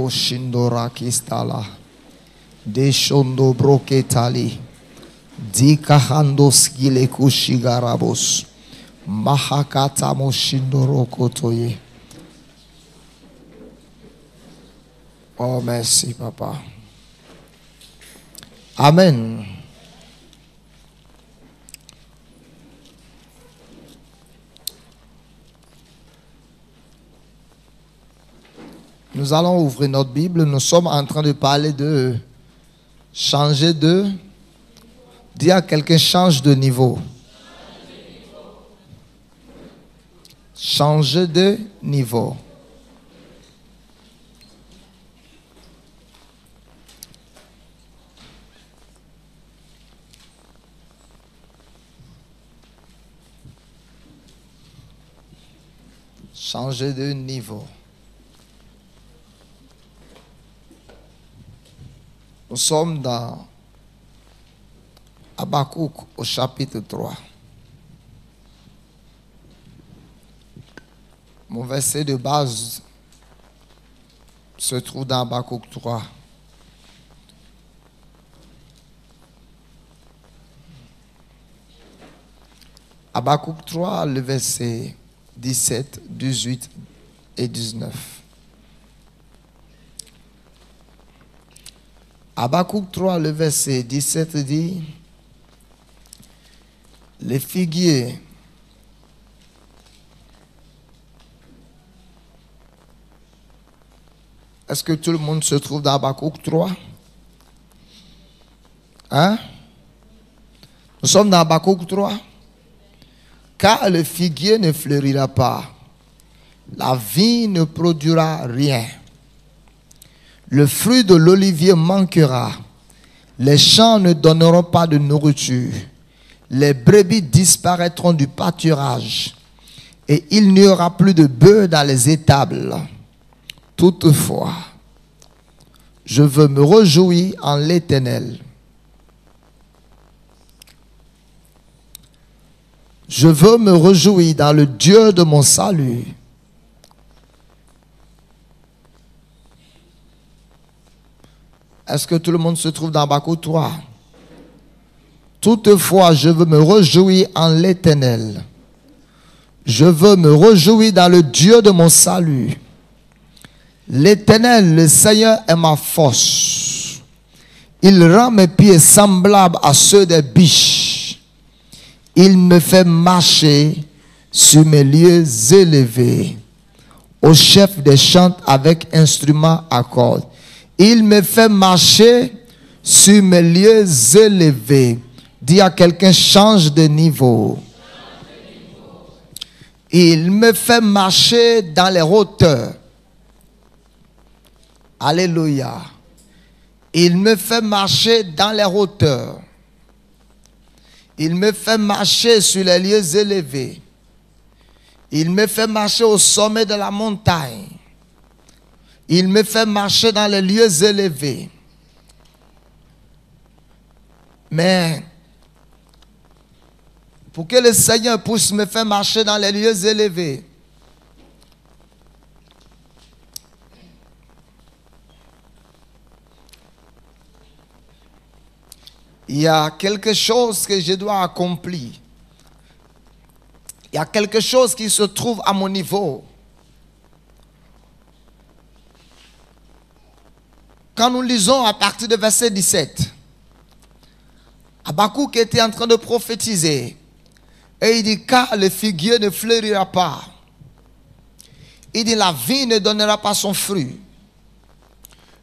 Shindora Kistala. Deshondo Broketali. Dikahandos Gilekushigarabos. Mahakata Moshindoro Kotoye. Oh, merci, Papa. Amen. Nous allons ouvrir notre Bible. Nous sommes en train de parler de changer de... Dis à quelqu'un, change de niveau. Changer de niveau. Changer de niveau. Nous sommes dans Habakkuk au chapitre 3. Mon verset de base se trouve dans Habakkuk 3. Habakkuk 3, le verset 17, 18 et 19. Habakkuk 3, le verset 17 dit: les figuiers est-ce que tout le monde se trouve dans Habakkuk 3? Hein? Nous sommes dans Habakkuk 3. Car le figuier ne fleurira pas, la vigne ne produira rien. Le fruit de l'olivier manquera, les champs ne donneront pas de nourriture, les brebis disparaîtront du pâturage, et il n'y aura plus de bœufs dans les étables. Toutefois, je veux me réjouir en l'Éternel. Je veux me réjouir dans le Dieu de mon salut. Est-ce que tout le monde se trouve dans Habakkuk 3? Toutefois, je veux me réjouir en l'Éternel. Je veux me réjouir dans le Dieu de mon salut. L'Éternel, le Seigneur, est ma force. Il rend mes pieds semblables à ceux des biches. Il me fait marcher sur mes lieux élevés. Au chef des chants avec instruments à cordes. Il me fait marcher sur mes lieux élevés. Dis à quelqu'un, change de niveau. Il me fait marcher dans les hauteurs. Alléluia. Il me fait marcher dans les hauteurs. Il me fait marcher sur les lieux élevés. Il me fait marcher au sommet de la montagne. Il me fait marcher dans les lieux élevés. Mais pour que le Seigneur puisse me faire marcher dans les lieux élevés, il y a quelque chose que je dois accomplir. Il y a quelque chose qui se trouve à mon niveau. Quand nous lisons à partir de verset 17, Habakkuk était en train de prophétiser. Et il dit, car le figuier ne fleurira pas. Il dit, la vigne ne donnera pas son fruit.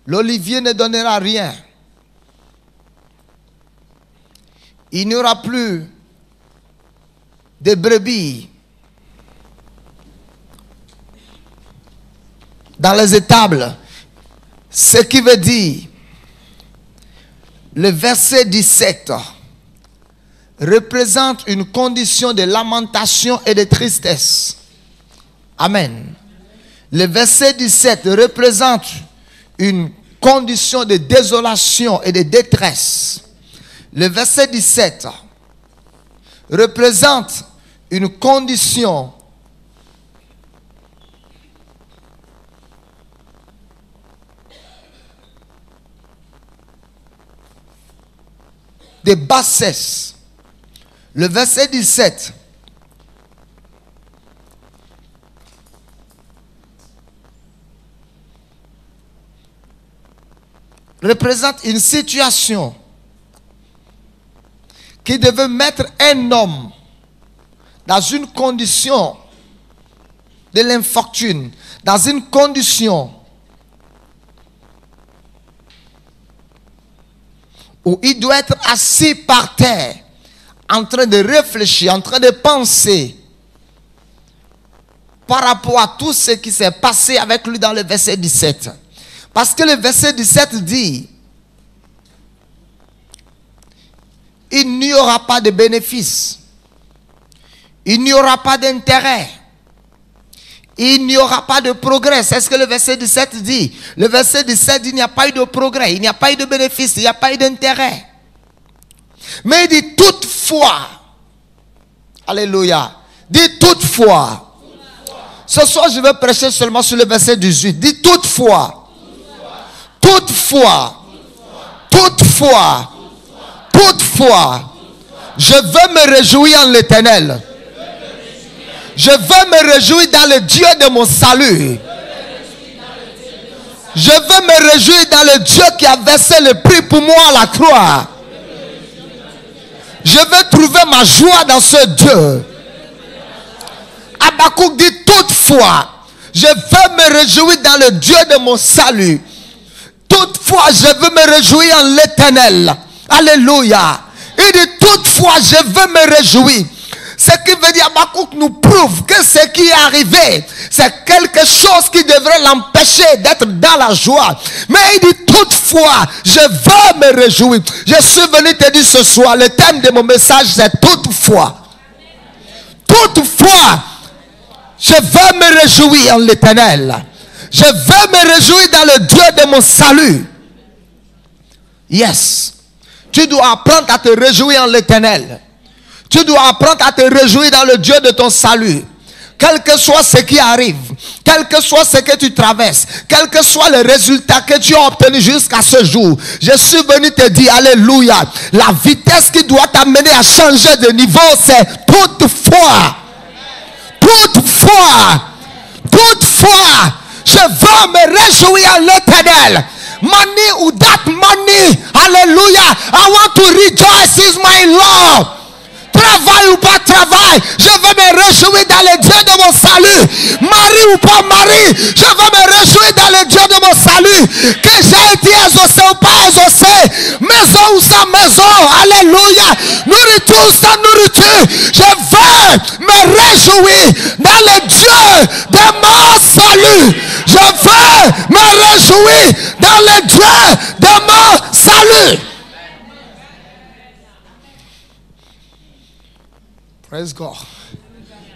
L'olivier ne donnera rien. Il n'y aura plus de brebis dans les étables. Ce qui veut dire, le verset 17 représente une condition de lamentation et de tristesse. Amen. Le verset 17 représente une condition de désolation et de détresse. Le verset 17 représente une condition de bassesse. Le verset 17. Représente une situation qui devait mettre un homme dans une condition de l'infortune, dans une condition où il doit être assis par terre, en train de réfléchir, en train de penser par rapport à tout ce qui s'est passé avec lui dans le verset 17. Parce que le verset 17 dit, il n'y aura pas de bénéfice, il n'y aura pas d'intérêt, il n'y aura pas de progrès. C'est ce que le verset 17 dit. Le verset 17 dit, il n'y a pas eu de progrès, il n'y a pas eu de bénéfice, il n'y a pas eu d'intérêt. Mais il dit toutefois, alléluia, dit toutefois. Ce soir je vais prêcher seulement sur le verset 18. Dit toutefois. Toutefois, toutefois, toutefois, je veux me réjouir en l'Éternel. Je veux me réjouir dans le Dieu de mon salut. Je veux me réjouir dans le Dieu qui a versé le prix pour moi à la croix. Je veux trouver ma joie dans ce Dieu. Habakkuk dit toutefois, je veux me réjouir dans le Dieu de mon salut. Toutefois, je veux me réjouir en l'Éternel. Alléluia. Il dit toutefois, je veux me réjouir. Ce qui veut dire, Habakkuk nous prouve que ce qui est arrivé, c'est quelque chose qui devrait l'empêcher d'être dans la joie. Mais il dit toutefois, je veux me réjouir. Je suis venu te dire ce soir, le thème de mon message, c'est toutefois. Toutefois, je veux me réjouir en l'Éternel. Je veux me réjouir dans le Dieu de mon salut. Yes. Tu dois apprendre à te réjouir en l'Éternel. Tu dois apprendre à te réjouir dans le Dieu de ton salut. Quel que soit ce qui arrive, quel que soit ce que tu traverses, quel que soit le résultat que tu as obtenu jusqu'à ce jour, je suis venu te dire, alléluia, la vitesse qui doit t'amener à changer de niveau, c'est toutefois. Toutefois. Toutefois. Je veux me réjouir en l'Éternel. Money or that money. Hallelujah. I want to rejoice is my Lord. Travail ou pas travail, je veux me réjouir dans le Dieu de mon salut. Mari ou pas mari, je veux me réjouir dans le Dieu de mon salut. Que j'ai été exaucé ou pas exaucé, maison ou sans maison, alléluia, nourriture ou sans nourriture, je veux me réjouir dans le Dieu de mon salut. Je veux me réjouir dans le Dieu de mon salut. Praise God.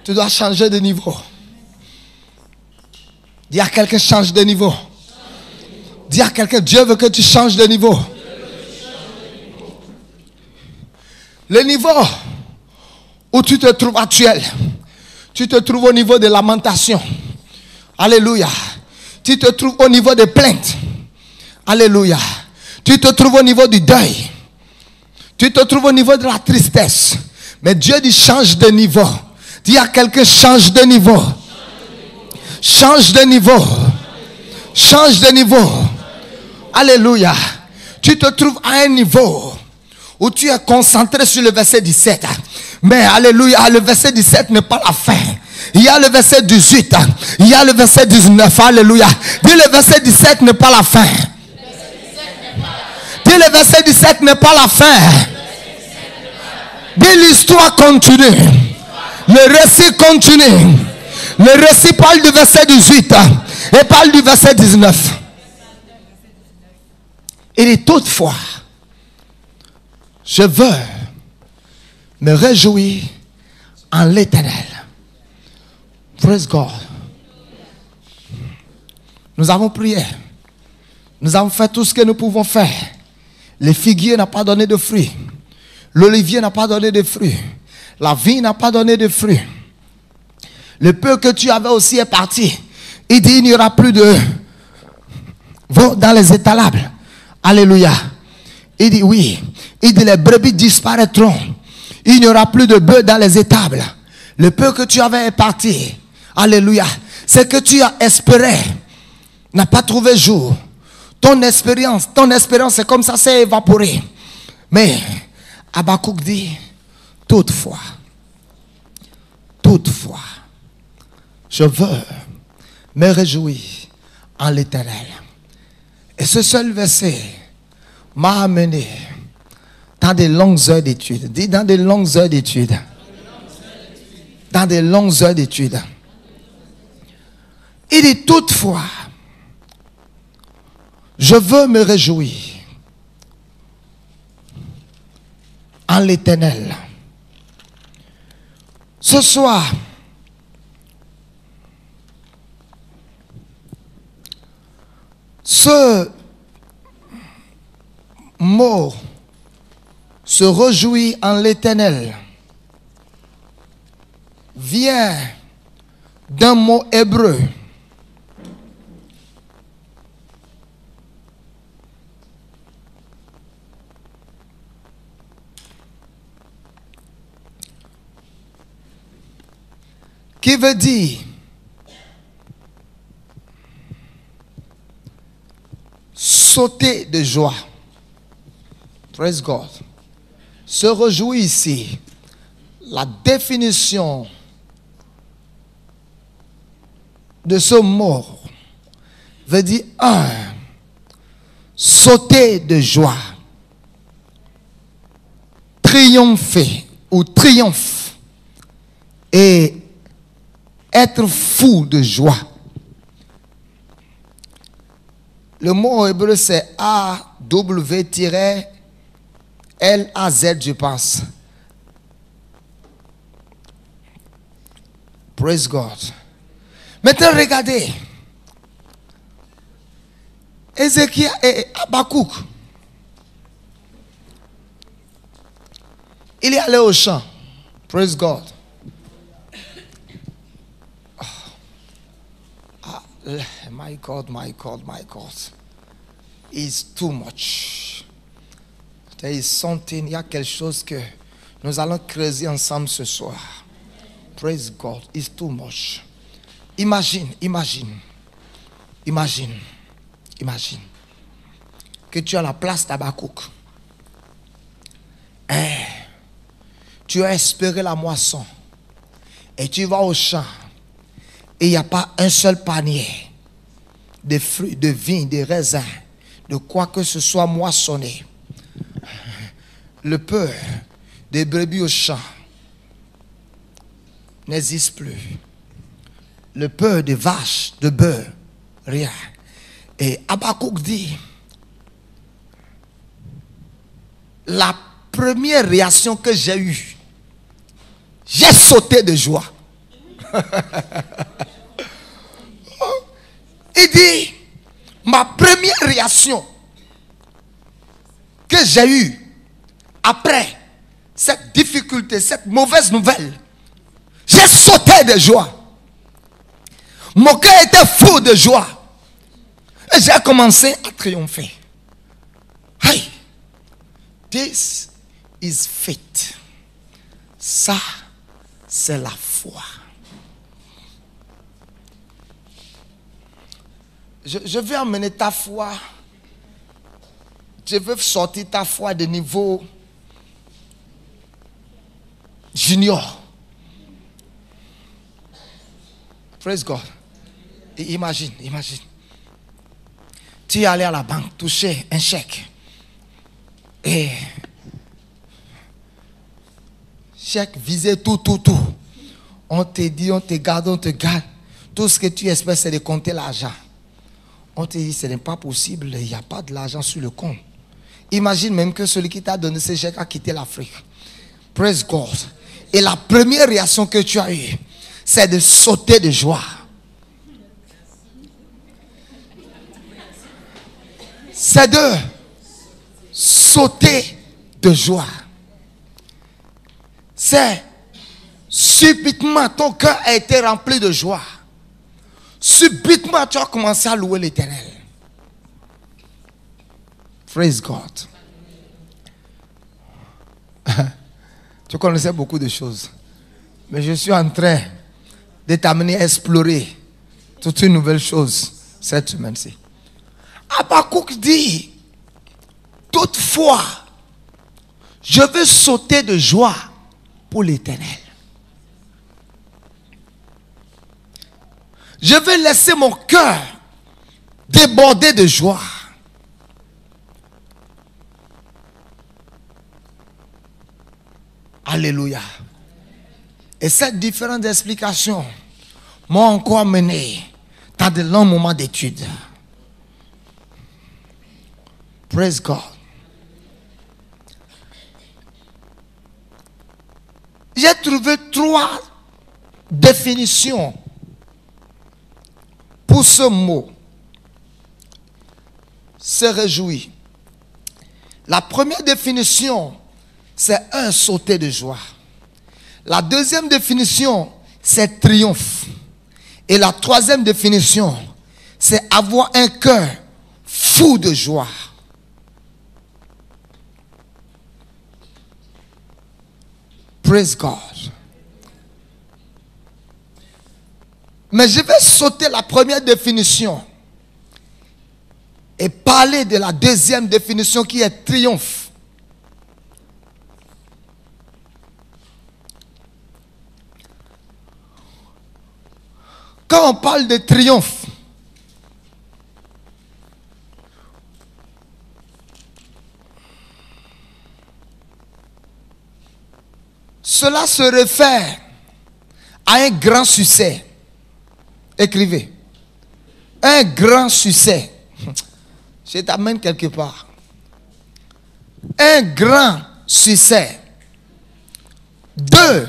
Tu dois changer de niveau. Dis à quelqu'un, change de niveau. Dis à quelqu'un, Dieu veut que tu changes de niveau. Le niveau où tu te trouves actuel, tu te trouves au niveau de lamentation. Alléluia. Tu te trouves au niveau des plaintes. Alléluia. Tu te trouves au niveau du deuil. Tu te trouves au niveau de la tristesse. Mais Dieu dit change de niveau. Dis à quelqu'un, change de niveau. Change de niveau. Change de niveau. Alléluia. Tu te trouves à un niveau où tu es concentré sur le verset 17. Mais alléluia, le verset 17 n'est pas la fin. Il y a le verset 18. Il y a le verset 19. Alléluia. Dis le verset 17 n'est pas la fin. Dis le verset 17 n'est pas la fin. Dis l'histoire continue. Le récit continue. Le récit parle du verset 18 et parle du verset 19. Il dit toutefois, je veux me réjouir en l'Éternel. Praise God. Nous avons prié. Nous avons fait tout ce que nous pouvons faire. Le figuier n'a pas donné de fruits. L'olivier n'a pas donné de fruits. La vigne n'a pas donné de fruits. Le peu que tu avais aussi est parti. Il dit il n'y aura plus de veau dans les étalables. Alléluia. Il dit oui. Il dit les brebis disparaîtront. Il n'y aura plus de bœufs dans les étables. Le peu que tu avais est parti. Alléluia. Ce que tu as espéré n'a pas trouvé jour. Ton espérance c'est comme ça, s'est évaporée. Mais Habakkuk dit, toutefois, je veux me réjouir en l'Éternel. Et ce seul verset m'a amené dans des longues heures d'études. Dis dans des longues heures d'études. Dans des longues heures d'études. Il dit toutefois, je veux me réjouir en l'Éternel. Ce soir, ce mot se réjouit en l'Éternel vient d'un mot hébreu qui veut dire sauter de joie. Praise God. Se réjouir ici. La définition de ce mot veut dire sauter de joie, triompher ou triomphe et être fou de joie. Le mot hébreu c'est A-W-L-A-Z, je pense. Praise God. Maintenant, regardez. Ézéchiel et Habakkuk. Il est allé au champ. Praise God. My God. It's too much. There is something, il y a quelque chose que nous allons creuser ensemble ce soir. Praise God. It's too much. Imagine que tu as la place d'Habakkuk. Tu as espéré la moisson et tu vas au champ et il n'y a pas un seul panier de fruits, de vignes, de raisins, de quoi que ce soit moissonné. Le peu des brebis au champ n'existe plus. Le peu de vaches, de bœufs, rien. Et Habakkuk dit, la première réaction que j'ai eue, j'ai sauté de joie. Il dit, ma première réaction que j'ai eue après cette difficulté, cette mauvaise nouvelle, j'ai sauté de joie. Mon cœur était fou de joie. Et j'ai commencé à triompher. Hey, this is faith. Ça, c'est la foi. Je veux emmener ta foi. Je veux sortir ta foi de niveau junior. Praise God. Et imagine. Tu es allé à la banque toucher un chèque. Et chèque visait tout. On te dit, on te garde. Tout ce que tu espères, c'est de compter l'argent. On te dit, ce n'est pas possible, il n'y a pas de l'argent sur le compte. Imagine même que celui qui t'a donné ce chèque a quitté l'Afrique. Praise God. Et la première réaction que tu as eue, c'est de sauter de joie. C'est de sauter de joie. C'est subitement ton cœur a été rempli de joie. Subitement tu as commencé à louer l'Éternel. Praise God. Tu connaissais beaucoup de choses. Mais je suis en train de t'amener à explorer toute une nouvelle chose cette semaine-ci. Habakkuk dit, toutefois, je veux sauter de joie pour l'Éternel. Je vais laisser mon cœur déborder de joie. Alléluia. Et ces différentes explications m'ont encore mené dans de longs moments d'études. Praise God. J'ai trouvé 3 définitions pour ce mot. Se réjouir. La première définition, c'est un sauter de joie. La deuxième définition, c'est triomphe. Et la troisième définition, c'est avoir un cœur fou de joie. Praise God. Mais je vais sauter la première définition et parler de la deuxième définition qui est triomphe. Quand on parle de triomphe, cela se réfère à un grand succès. Écrivez. Un grand succès. Je t'amène quelque part. Un grand succès. 2.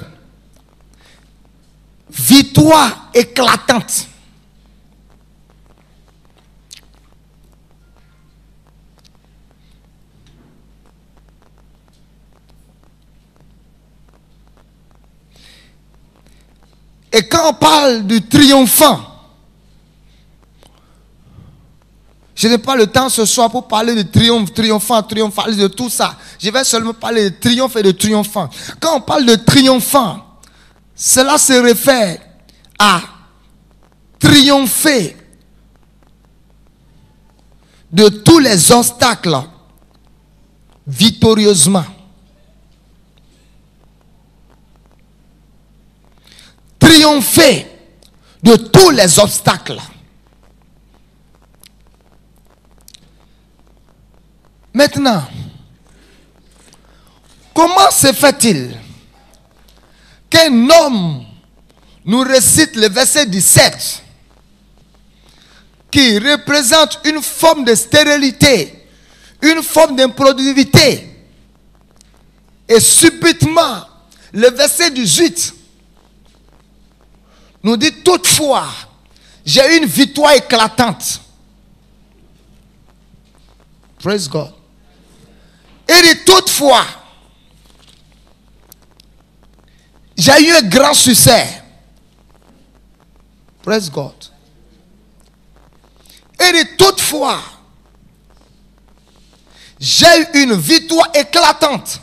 Victoire éclatante. Et quand on parle du triomphant, je n'ai pas le temps ce soir pour parler de triomphe, triomphant, triomphal, de tout ça. Je vais seulement parler de triomphe et de triomphant. Quand on parle de triomphant, cela se réfère à triompher de tous les obstacles victorieusement. Triompher de tous les obstacles. Maintenant, comment se fait-il qu'un homme nous récite le verset 17 qui représente une forme de stérilité, une forme d'improductivité, et subitement le verset 18 nous dit toutefois j'ai une victoire éclatante. Praise God. Et dit toutefois j'ai eu un grand succès. Praise God. Et dit toutefois j'ai eu une victoire éclatante.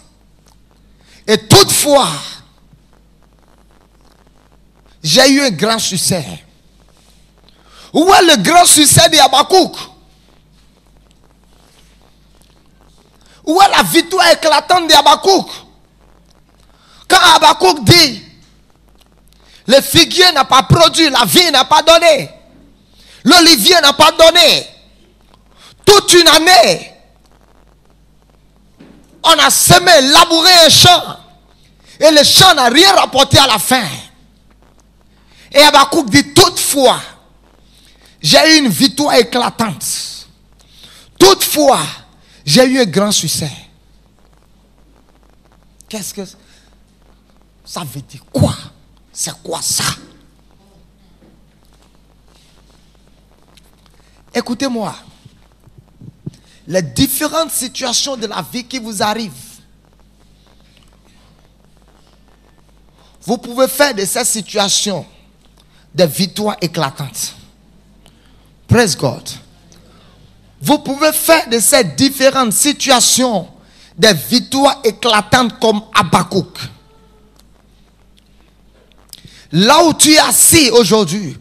Et toutefois j'ai eu un grand succès. Où est le grand succès de Habakkuk? Où est la victoire éclatante de Habakkuk? Quand Habakkuk dit, le figuier n'a pas produit, la vigne n'a pas donné, l'olivier n'a pas donné, toute une année, on a semé, labouré un champ, et le champ n'a rien rapporté à la fin. Et Habakkuk dit, toutefois, j'ai eu une victoire éclatante. Toutefois, j'ai eu un grand succès. Qu'est-ce que ça veut dire? Quoi? C'est quoi ça? Écoutez-moi. Les différentes situations de la vie qui vous arrivent, vous pouvez faire de ces situations des victoires éclatantes. Praise God. Vous pouvez faire de ces différentes situations des victoires éclatantes comme Habakkuk. là où tu es assis aujourd'hui,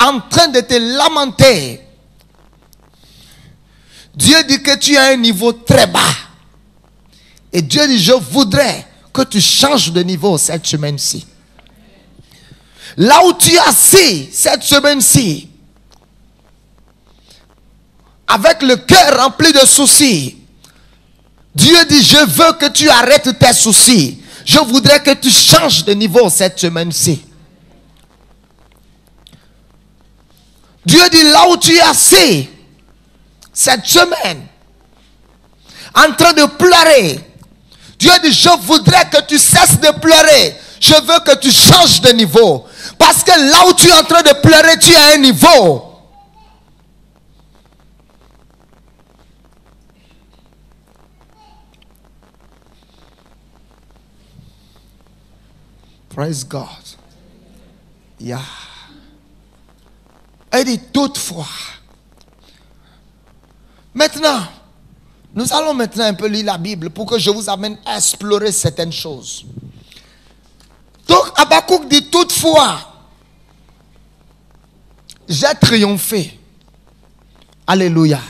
en train de te lamenter, Dieu dit que tu es à un niveau très bas. Et Dieu dit, je voudrais que tu changes de niveau cette semaine-ci. Là où tu es assis cette semaine-ci, avec le cœur rempli de soucis, Dieu dit, je veux que tu arrêtes tes soucis. Je voudrais que tu changes de niveau cette semaine-ci. Dieu dit, là où tu es assis cette semaine, en train de pleurer, Dieu dit, je voudrais que tu cesses de pleurer. Je veux que tu changes de niveau. Parce que là où tu es en train de pleurer, tu es à un niveau. Praise God. Yeah. Elle dit toutefois. Maintenant, nous allons maintenant un peu lire la Bible pour que je vous amène à explorer certaines choses. Donc, Habakkuk dit toutefois, j'ai triomphé. Alléluia.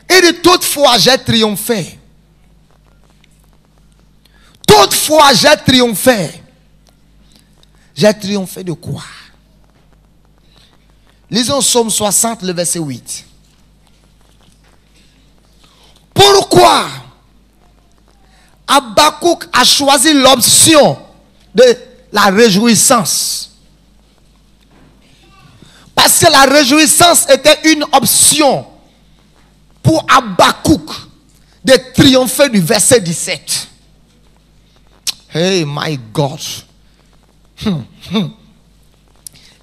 Il dit toutefois, j'ai triomphé. Toutefois, j'ai triomphé. J'ai triomphé de quoi? Lisons Psaume 60, le verset 8. Pourquoi Habakkuk a choisi l'option de la réjouissance? Parce que la réjouissance était une option pour Habakkuk de triompher du verset 17. Hey my God.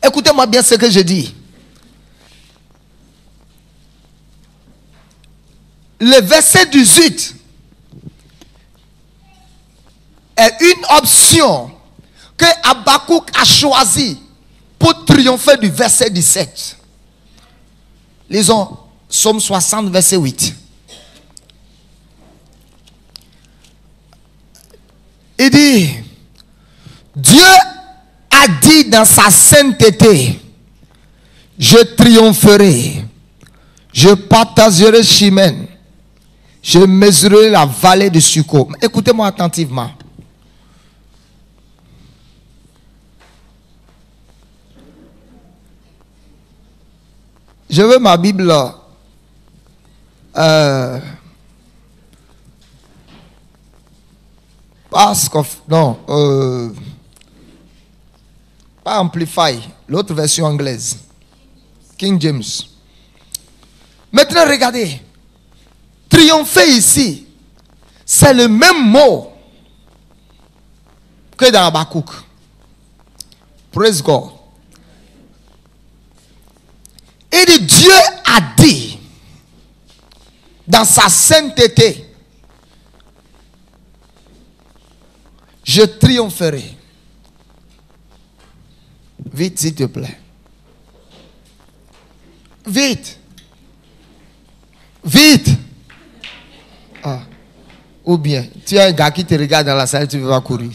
Écoutez-moi bien ce que je dis. Le verset 18 est une option que Habakkuk a choisi pour triompher du verset 17. Lisons Psaume 60, verset 8. Il dit, Dieu a dit dans sa sainteté, je triompherai, je partagerai Chimène, je mesurerai la vallée de Succo. Écoutez-moi attentivement. Je veux ma Bible pas Amplify, l'autre version anglaise, King James. Maintenant regardez, triompher ici, c'est le même mot que dans Habakkuk. Praise God. Et Dieu a dit dans sa sainteté, je triompherai. Vite, s'il te plaît. Vite. Vite. Ah. Ou bien, tu as un gars qui te regarde dans la salle, tu vas courir.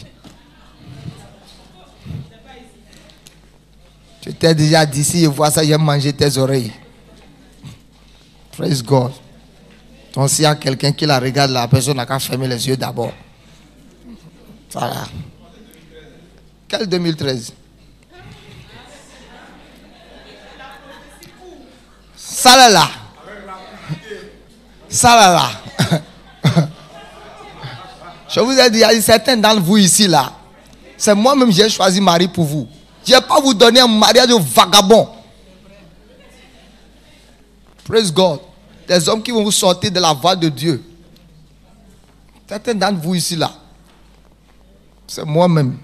Je t'ai déjà dit, si je vois ça, j'ai mangé tes oreilles. Praise God. Donc s'il y a quelqu'un qui la regarde, la personne n'a qu'à fermer les yeux d'abord. Voilà. Quel 2013? Ça là. Ça là. Je vous ai dit, il y a certains d'entre vous ici là. C'est moi-même qui j'ai choisi Marie pour vous. Je ne vais pas vous donner un mariage de vagabond. Praise God. Des hommes qui vont vous sortir de la voie de Dieu. Certains d'entre vous ici là. C'est moi-même.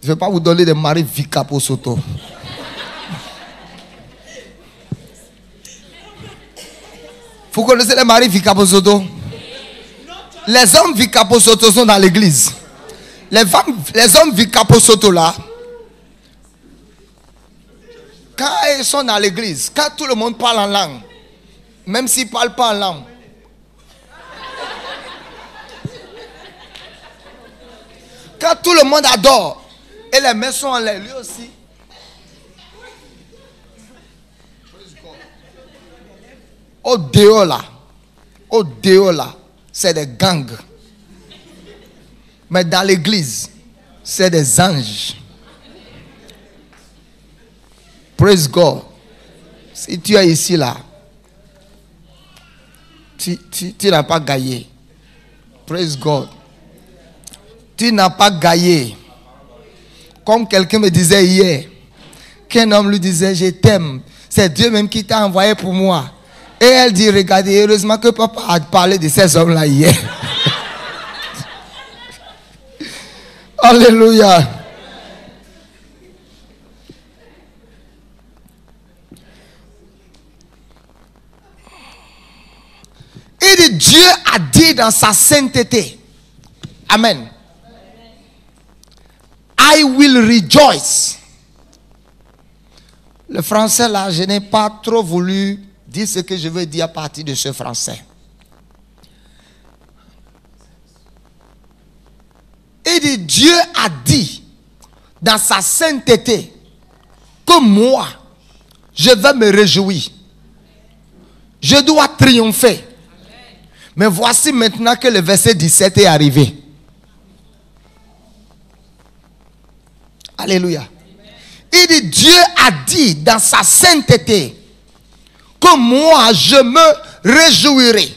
Je ne vais pas vous donner des maris Vikapo Soto. Vous connaissez les maris Vikapo Soto? Les hommes Vikapo Soto sont dans l'église. Les hommes Vikapo Soto là, quand ils sont dans l'église, quand tout le monde parle en langue, même s'ils ne parlent pas en langue, quand tout le monde adore, Et les mains sont en l'air, lui aussi. Au dehors là, c'est des gangs. Mais dans l'église, c'est des anges. Praise God. Si tu es ici là, tu n'as pas gagné. Praise God. Tu n'as pas gagné. Comme quelqu'un me disait hier, qu'un homme lui disait, je t'aime. C'est Dieu même qui t'a envoyé pour moi. Et elle dit, regardez, heureusement que papa a parlé de ces hommes-là hier. Alléluia. Et Dieu a dit dans sa sainteté, Amen, I will rejoice. Le français là, je n'ai pas trop voulu dire ce que je veux dire à partir de ce français. Et Dieu a dit dans sa sainteté que moi, je vais me réjouir. Je dois triompher. Mais voici maintenant que le verset 17 est arrivé. Alléluia. Il dit, Dieu a dit dans sa sainteté que moi, je me réjouirai.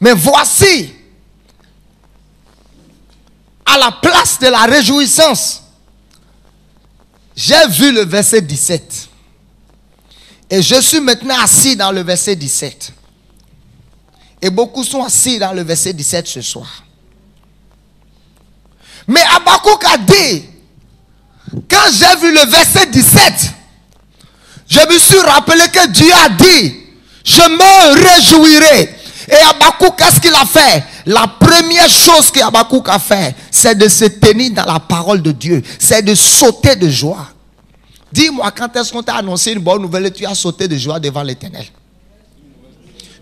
Mais voici, à la place de la réjouissance, j'ai vu le verset 17. Et je suis maintenant assis dans le verset 17. Et beaucoup sont assis dans le verset 17 ce soir. Mais Habakkuk a dit, quand j'ai vu le verset 17, je me suis rappelé que Dieu a dit, je me réjouirai. Et Habakkuk, qu'est-ce qu'il a fait? La première chose que Habakkuk a fait, c'est de se tenir dans la parole de Dieu. C'est de sauter de joie. Dis-moi, quand est-ce qu'on t'a annoncé une bonne nouvelle et tu as sauté de joie devant l'Éternel?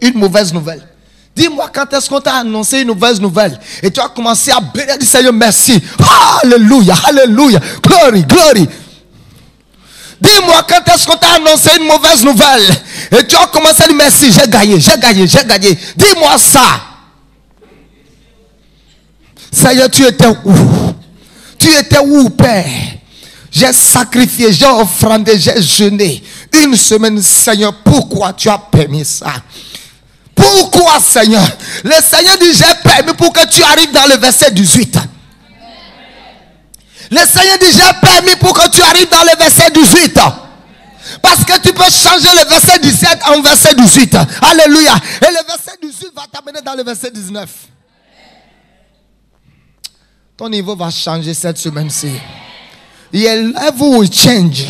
Une mauvaise nouvelle. Dis-moi, quand est-ce qu'on t'a annoncé une mauvaise nouvelle et tu as commencé à bénir le Seigneur, merci. Alléluia, alléluia, glory, glory. Dis-moi, quand est-ce qu'on t'a annoncé une mauvaise nouvelle et tu as commencé à dire merci, j'ai gagné, j'ai gagné, j'ai gagné. Dis-moi ça. Seigneur, tu étais où? Tu étais où, Père? J'ai sacrifié, j'ai offrandé, j'ai jeûné. Une semaine, Seigneur, pourquoi tu as permis ça? Pourquoi, Seigneur? Le Seigneur dit, j'ai permis pour que tu arrives dans le verset 18. Le Seigneur dit, j'ai permis pour que tu arrives dans le verset 18. Parce que tu peux changer le verset 17 en verset 18. Alléluia. Et le verset 18 va t'amener dans le verset 19. Ton niveau va changer cette semaine-ci. Your level will change.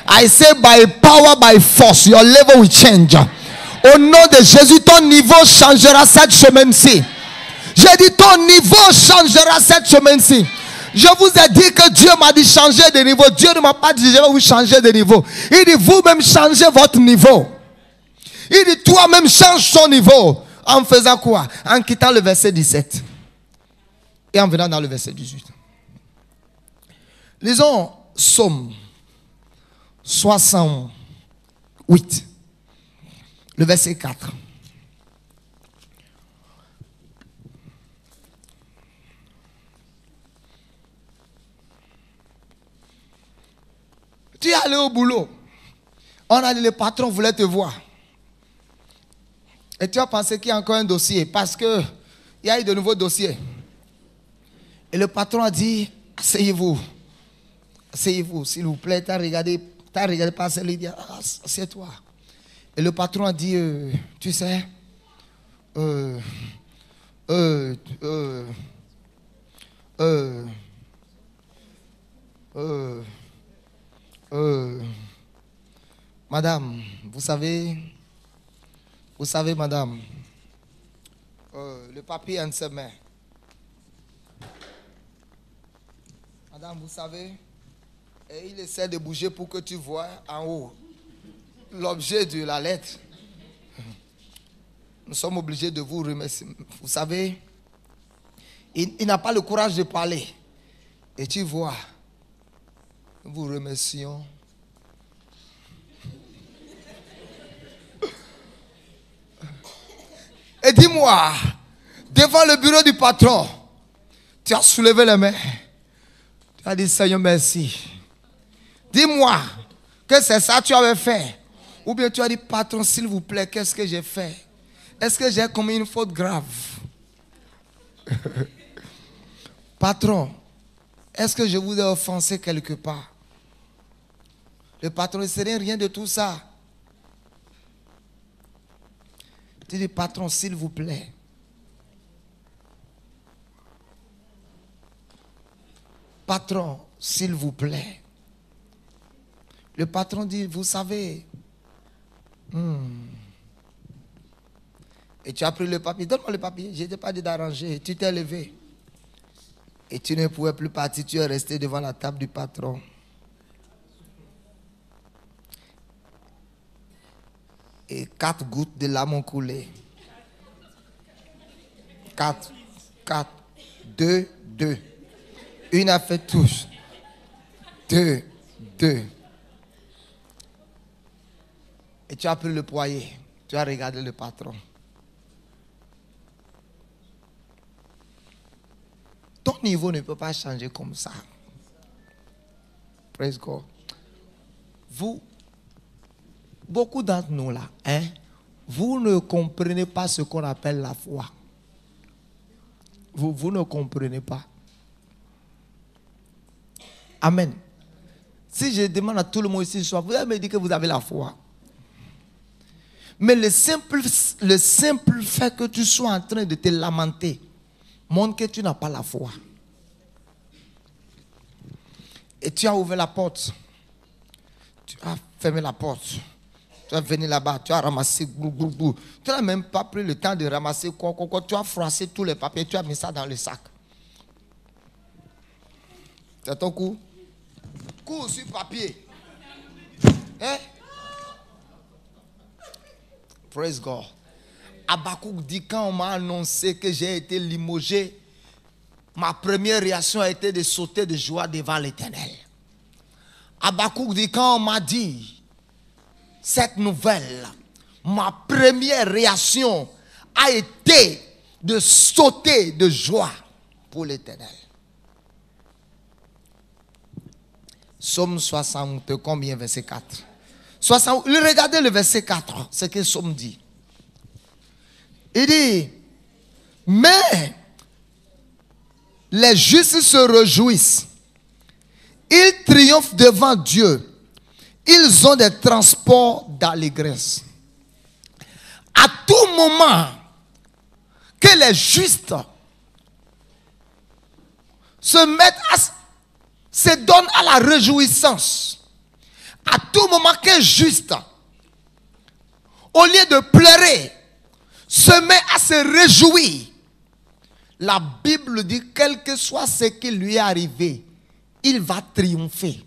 I say by power, by force, your level will change. Au nom de Jésus, ton niveau changera cette semaine-ci. J'ai dit ton niveau changera cette semaine-ci. Je vous ai dit que Dieu m'a dit changer de niveau. Dieu ne m'a pas dit je vais vous changer de niveau. Il dit vous-même changez votre niveau. Il dit toi-même change ton niveau. En faisant quoi? En quittant le verset 17. Et en venant dans le verset 18. Lisons Psaume 68. Le verset 4. Tu es allé au boulot. On a dit le patron voulait te voir. Et tu as pensé qu'il y a encore un dossier. Parce qu'il y a eu de nouveaux dossiers. Et le patron a dit, asseyez-vous. Asseyez-vous, s'il vous plaît. Tu as regardé passer, il dit, assieds-toi. Et le patron a dit, tu sais, madame, vous savez, madame, le papier en ses mains. Madame, vous savez, et il essaie de bouger pour que tu vois en haut l'objet de la lettre. Nous sommes obligés de vous remercier. Vous savez, Il n'a pas le courage de parler. Et tu vois, nous vous remercions. Et dis-moi, devant le bureau du patron, tu as soulevé les mains. Tu as dit, Seigneur, merci. Dis-moi que c'est ça que tu avais fait. Ou bien tu as dit, patron, s'il vous plaît, qu'est-ce que j'ai fait? Est-ce que j'ai commis une faute grave? Patron, est-ce que je vous ai offensé quelque part? Le patron ne sait rien de tout ça. Tu dis, patron, s'il vous plaît. Patron, s'il vous plaît. Le patron dit, vous savez. Et tu as pris le papier. Donne-moi le papier. Je n'ai pas dit d'arranger. Tu t'es levé. Et tu ne pouvais plus partir. Tu es resté devant la table du patron. Et 4 gouttes de larmes ont coulé. 4. 2. Une a fait touche. 2. Et tu as pris le poignet. Tu as regardé le patron. Ton niveau ne peut pas changer comme ça. Praise God. Beaucoup d'entre nous là, vous ne comprenez pas ce qu'on appelle la foi. Vous ne comprenez pas. Amen. Si je demande à tout le monde ici ce soir, vous allez me dire que vous avez la foi. Mais le simple fait que tu sois en train de te lamenter montre que tu n'as pas la foi. Et tu as ouvert la porte. Tu as fermé la porte. Tu es venu là-bas, tu as ramassé. Tu n'as même pas pris le temps de ramasser quoi. Tu as froissé tous les papiers, tu as mis ça dans le sac. C'est ton coup. Coup sur papier. Hein? Praise God. Habakkuk dit, quand on m'a annoncé que j'ai été limogé, ma première réaction a été de sauter de joie devant l'Éternel. Habakkuk dit, quand on m'a dit cette nouvelle, ma première réaction a été de sauter de joie pour l'Éternel. Psaume 60, combien, verset 4? Regardez le verset 4, ce que Psaume dit. Il dit, mais les justes se réjouissent. Ils triomphent devant Dieu. Ils ont des transports d'allégresse. À tout moment que les justes se donnent à la réjouissance, à tout moment qu'un juste, au lieu de pleurer, se met à se réjouir, la Bible dit, quel que soit ce qui lui est arrivé, il va triompher.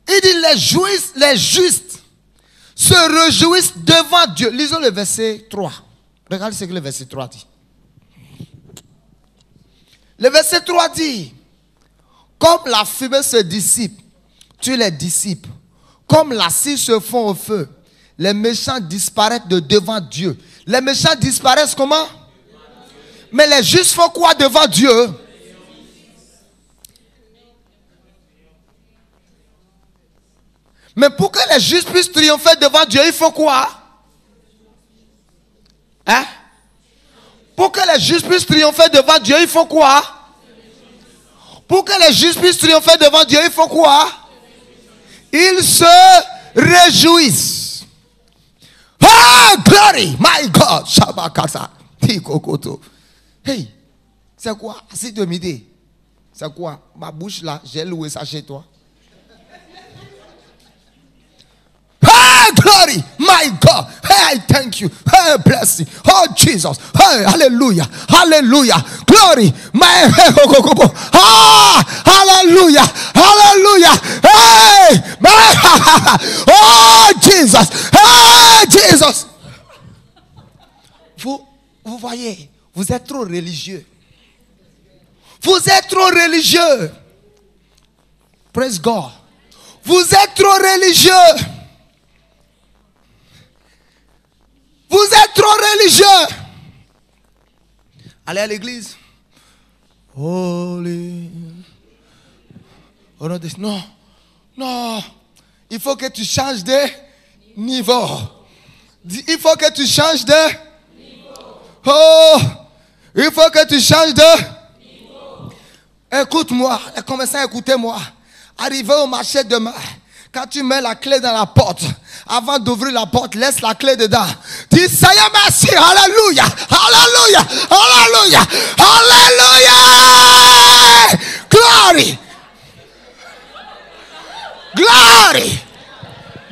Il dit, les justes se réjouissent devant Dieu. Lisons le verset 3. Regardez ce que le verset 3 dit. Le verset 3 dit, comme la fumée se dissipe, tu les dissipes. Comme la cire se fond au feu, les méchants disparaissent de devant Dieu. Les méchants disparaissent comment? Mais les justes font quoi devant Dieu? Mais pour que les justes puissent triompher devant Dieu, il faut quoi? Hein? Pour que les justes puissent triompher devant Dieu, il faut quoi? Pour que les justes puissent triompher devant Dieu, il faut quoi? Ils se réjouissent. Oh, glory, my God. Shabakasa. Tikokoto. Hey, c'est quoi? C'est de midi. C'est quoi? Ma bouche là, j'ai loué ça chez toi. Hey, glory, my God. Hey, I thank you. Hey, bless you. Oh, Jesus. Hey, hallelujah. Hallelujah. Glory. My ah, hallelujah. Hallelujah. Hey, my Oh Jesus. Oh Jesus. Vous voyez, vous êtes trop religieux. Vous êtes trop religieux. Praise God. Vous êtes trop religieux. Vous êtes trop religieux. Allez à l'église. Holy. Oh non, non. Il faut que tu changes de niveau. Il faut que tu changes de niveau. Oh, il faut que tu changes de niveau. Écoute-moi, commencez à écouter moi. Arrivé au marché demain, quand tu mets la clé dans la porte, avant d'ouvrir la porte, laisse la clé dedans. Dis Seigneur merci, alléluia, alléluia, alléluia, alléluia. Glory. Glory!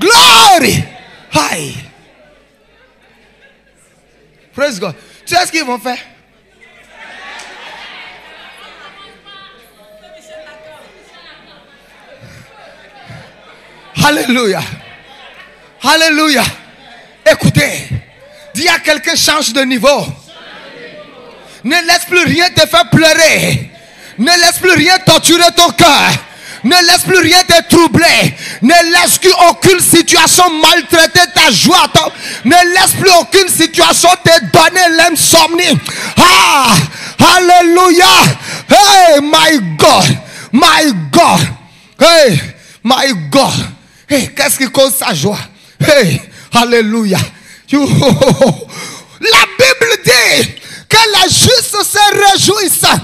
Glory! Hi! Praise God. Tu sais ce qu'ils vont faire? Alléluia! Alléluia! Écoutez, dis à quelqu'un change de niveau. Ne laisse plus rien te faire pleurer. Ne laisse plus rien torturer ton cœur. Ne laisse plus rien te troubler. Ne laisse plus aucune situation maltraiter ta joie. Ne laisse plus aucune situation te donner l'insomnie. Ah, alléluia. Hey, my God. My God. Hey, my God. Hey, qu'est-ce qui cause sa joie? Hey, alléluia. La Bible dit que les justes se réjouissent.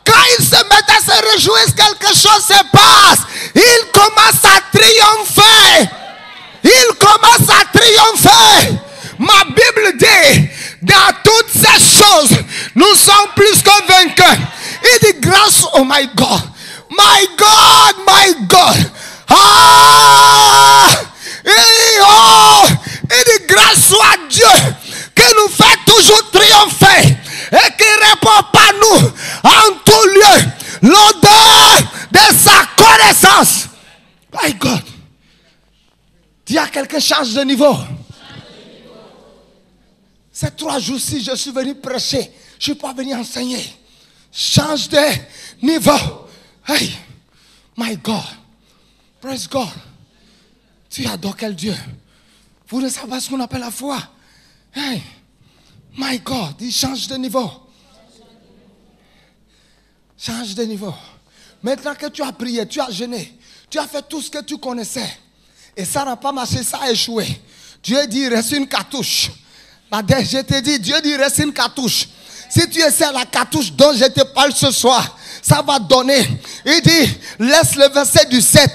Quand ils se mettent à se réjouir, quelque chose se passe. Ils commencent à triompher. Ils commencent à triompher. Ma Bible dit, dans toutes ces choses, nous sommes plus que vainqueurs. Il dit grâce, oh my God. My God, my God. Ah! Il dit grâce soit Dieu qui nous fait toujours triompher et qui répond par nous en tout lieu l'odeur de sa connaissance. My God. Dis à quelqu'un change de niveau. Ces 3 jours-ci, je suis venu prêcher. Je ne suis pas venu enseigner. Change de niveau. Hey, my God. Praise God. Tu adores quel Dieu? Vous ne savez pas ce qu'on appelle la foi. Hey, my God, il change de niveau. Change de niveau. Maintenant que tu as prié, tu as jeûné, tu as fait tout ce que tu connaissais. Et ça n'a pas marché, ça a échoué. Dieu dit, il reste une cartouche. Je te dis, Dieu dit, il reste une cartouche. Si tu essaies la cartouche dont je te parle ce soir, ça va donner. Il dit, laisse le verset du 7.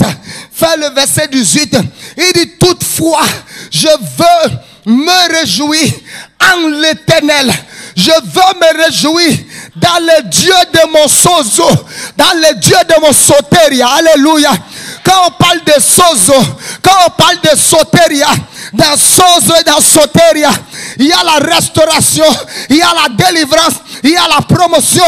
Fais le verset du 8. Il dit, toutefois, je veux me réjouir en l'Éternel. Je veux me réjouir dans le Dieu de mon sozo, dans le Dieu de mon soteria. Alléluia. Quand on parle de sozo, quand on parle de soteria, dans sozo et dans soteria, il y a la restauration, il y a la délivrance, il y a la promotion.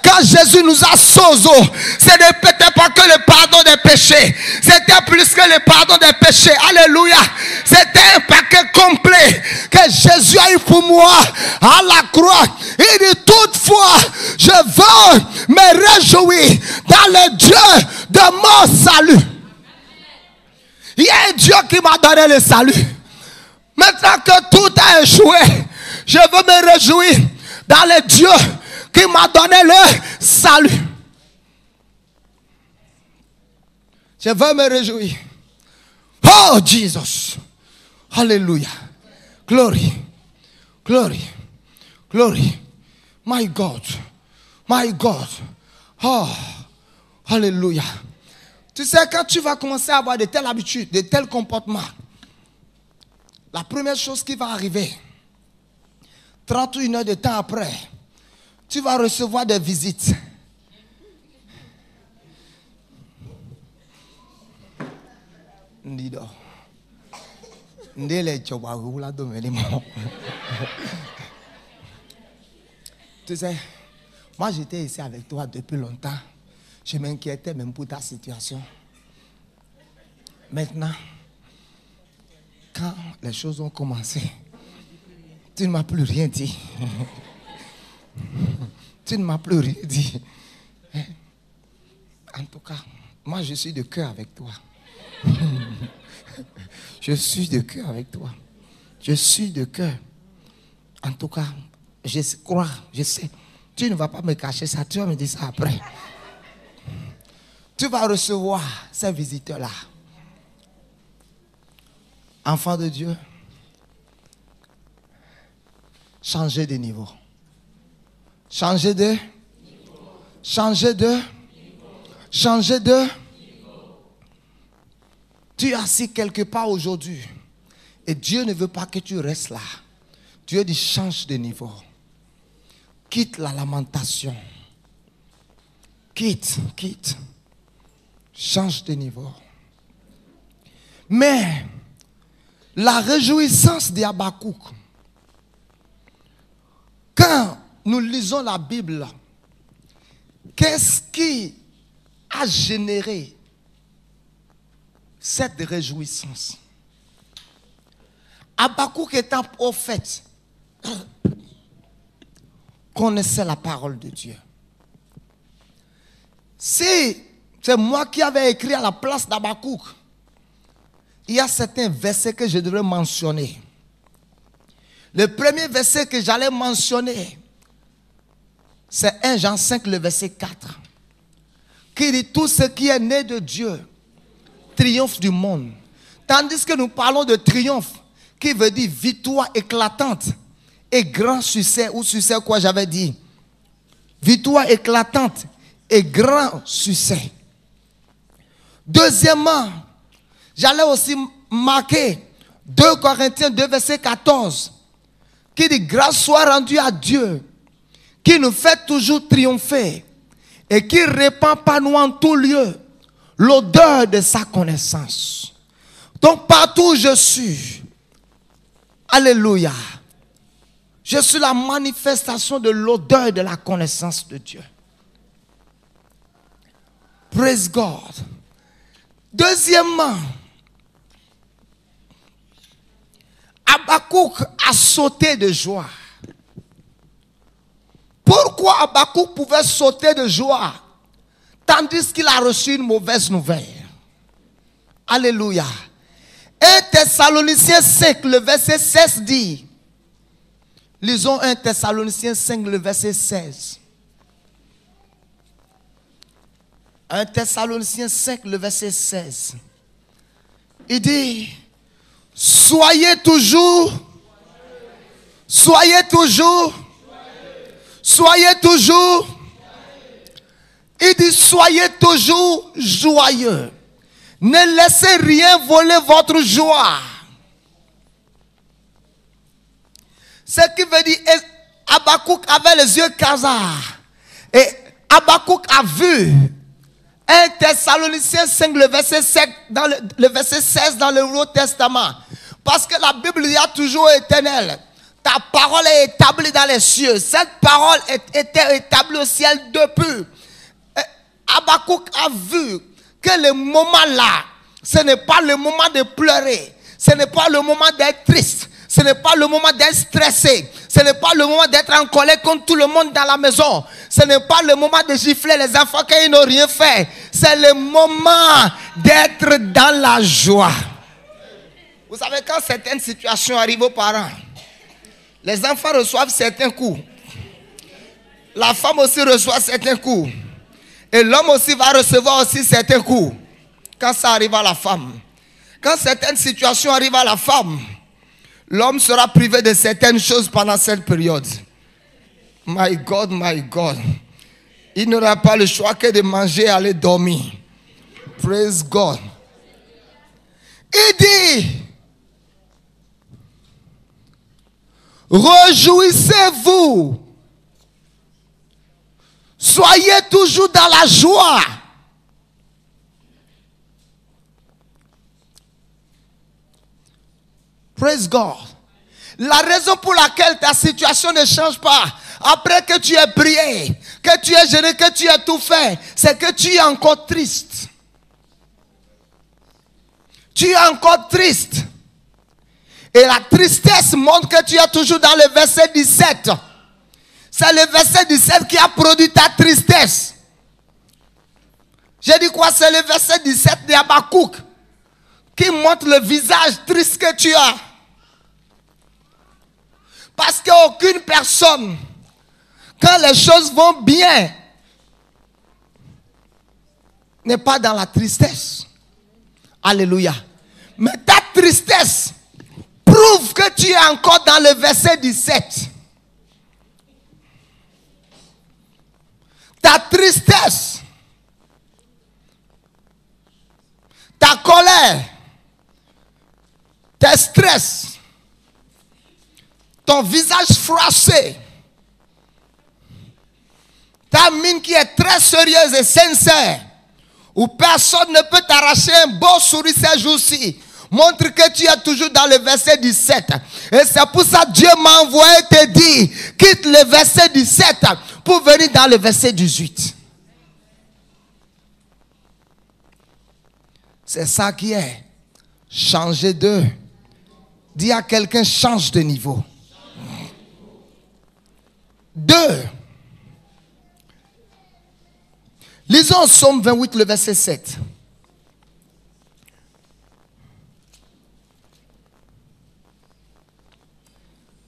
Quand Jésus nous a sozo, ce n'est peut-être pas que le pardon des péchés, c'était plus que le pardon des péchés. Alléluia. C'était un paquet complet que Jésus a eu pour moi à la croix. Il dit toutefois, je veux me réjouir dans le Dieu de mon salut. Il y a un Dieu qui m'a donné le salut. Maintenant que tout a échoué, je veux me réjouir dans le Dieu qui m'a donné le salut. Je veux me réjouir. Oh Jesus. Alléluia. Glory. Glory. Glory. My God. My God. Oh. Alléluia. Tu sais, quand tu vas commencer à avoir de telles habitudes, de tels comportements, la première chose qui va arriver, 31 heures de temps après, tu vas recevoir des visites. Ndido. Tu sais, moi j'étais ici avec toi depuis longtemps. Je m'inquiétais même pour ta situation. Maintenant, quand les choses ont commencé, tu ne m'as plus rien dit. Tu ne m'as plus rien dit. En tout cas, moi je suis de cœur avec toi. Je suis de cœur avec toi. Je suis de cœur. En tout cas, je crois, je sais. Tu ne vas pas me cacher ça, tu vas me dire ça après. Tu vas recevoir ces visiteurs-là. Enfants de Dieu, changez de niveau. Changez de niveau. Changez de niveau. Changez de niveau. Tu es assis quelque part aujourd'hui et Dieu ne veut pas que tu restes là. Dieu dit change de niveau. Quitte la lamentation. Quitte. Change de niveau. Mais la réjouissance d'Habakkuk, quand nous lisons la Bible, qu'est-ce qui a généré cette réjouissance? Habakkuk étant prophète, connaissait la parole de Dieu. Si c'est moi qui avais écrit à la place d'Habakkuk, il y a certains versets que je devrais mentionner. Le premier verset que j'allais mentionner, c'est 1 Jean 5, le verset 4, qui dit tout ce qui est né de Dieu triomphe du monde. Tandis que nous parlons de triomphe, qui veut dire victoire éclatante et grand succès, ou succès quoi j'avais dit? Victoire éclatante et grand succès. Deuxièmement, j'allais aussi marquer 2 Corinthiens 2 verset 14, qui dit grâce soit rendue à Dieu, qui nous fait toujours triompher et qui répand par nous en tout lieu l'odeur de sa connaissance. Donc partout où je suis, alléluia, je suis la manifestation de l'odeur de la connaissance de Dieu. Praise God. Deuxièmement, Habakkuk a sauté de joie. Pourquoi Habakkuk pouvait sauter de joie tandis qu'il a reçu une mauvaise nouvelle? Alléluia. 1 Thessaloniciens 5, le verset 16 dit, lisons 1 Thessaloniciens 5, le verset 16. 1 Thessaloniciens 5, le verset 16. Il dit, soyez toujours, il dit, soyez toujours joyeux. Ne laissez rien voler votre joie. Ce qui veut dire, Habakkuk avait les yeux casards. Et Habakkuk a vu 1 Thessaloniciens 5, le verset 7, le verset 16 dans le Nouveau Testament. Parce que la Bible dit toujours éternelle. Ta parole est établie dans les cieux. Cette parole était établie au ciel depuis. Habakkuk a vu que le moment là, ce n'est pas le moment de pleurer. Ce n'est pas le moment d'être triste. Ce n'est pas le moment d'être stressé. Ce n'est pas le moment d'être en colère contre tout le monde dans la maison. Ce n'est pas le moment de gifler les enfants quand ils n'ont rien fait. C'est le moment d'être dans la joie. Vous savez, quand certaines situations arrivent aux parents, les enfants reçoivent certains coups. La femme aussi reçoit certains coups. Et l'homme aussi va recevoir aussi certains coups. Quand ça arrive à la femme. Quand certaines situations arrivent à la femme, l'homme sera privé de certaines choses pendant cette période. My God, my God. Il n'aura pas le choix que de manger et aller dormir. Praise God. Il dit, réjouissez-vous. Soyez toujours dans la joie. Praise God. La raison pour laquelle ta situation ne change pas, après que tu aies prié, que tu aies gêné, que tu aies tout fait, c'est que tu es encore triste. Tu es encore triste. Et la tristesse montre que tu es toujours dans le verset 17. C'est le verset 17 qui a produit ta tristesse. J'ai dit quoi? C'est le verset 17 de Habakkuk qui montre le visage triste que tu as. Parce qu'aucune personne, quand les choses vont bien, n'est pas dans la tristesse. Alléluia. Mais ta tristesse prouve que tu es encore dans le verset 17. Ta tristesse, ta colère, tes stress, ton visage froissé, ta mine qui est très sérieuse et sincère, où personne ne peut t'arracher un beau sourire ces jours-ci, montre que tu es toujours dans le verset 17. Et c'est pour ça que Dieu m'a envoyé te dire, quitte le verset 17 pour venir dans le verset 18. C'est ça qui est. Changer de. Dis à quelqu'un, change de niveau. 2. Lisons Psaume 28, le verset 7.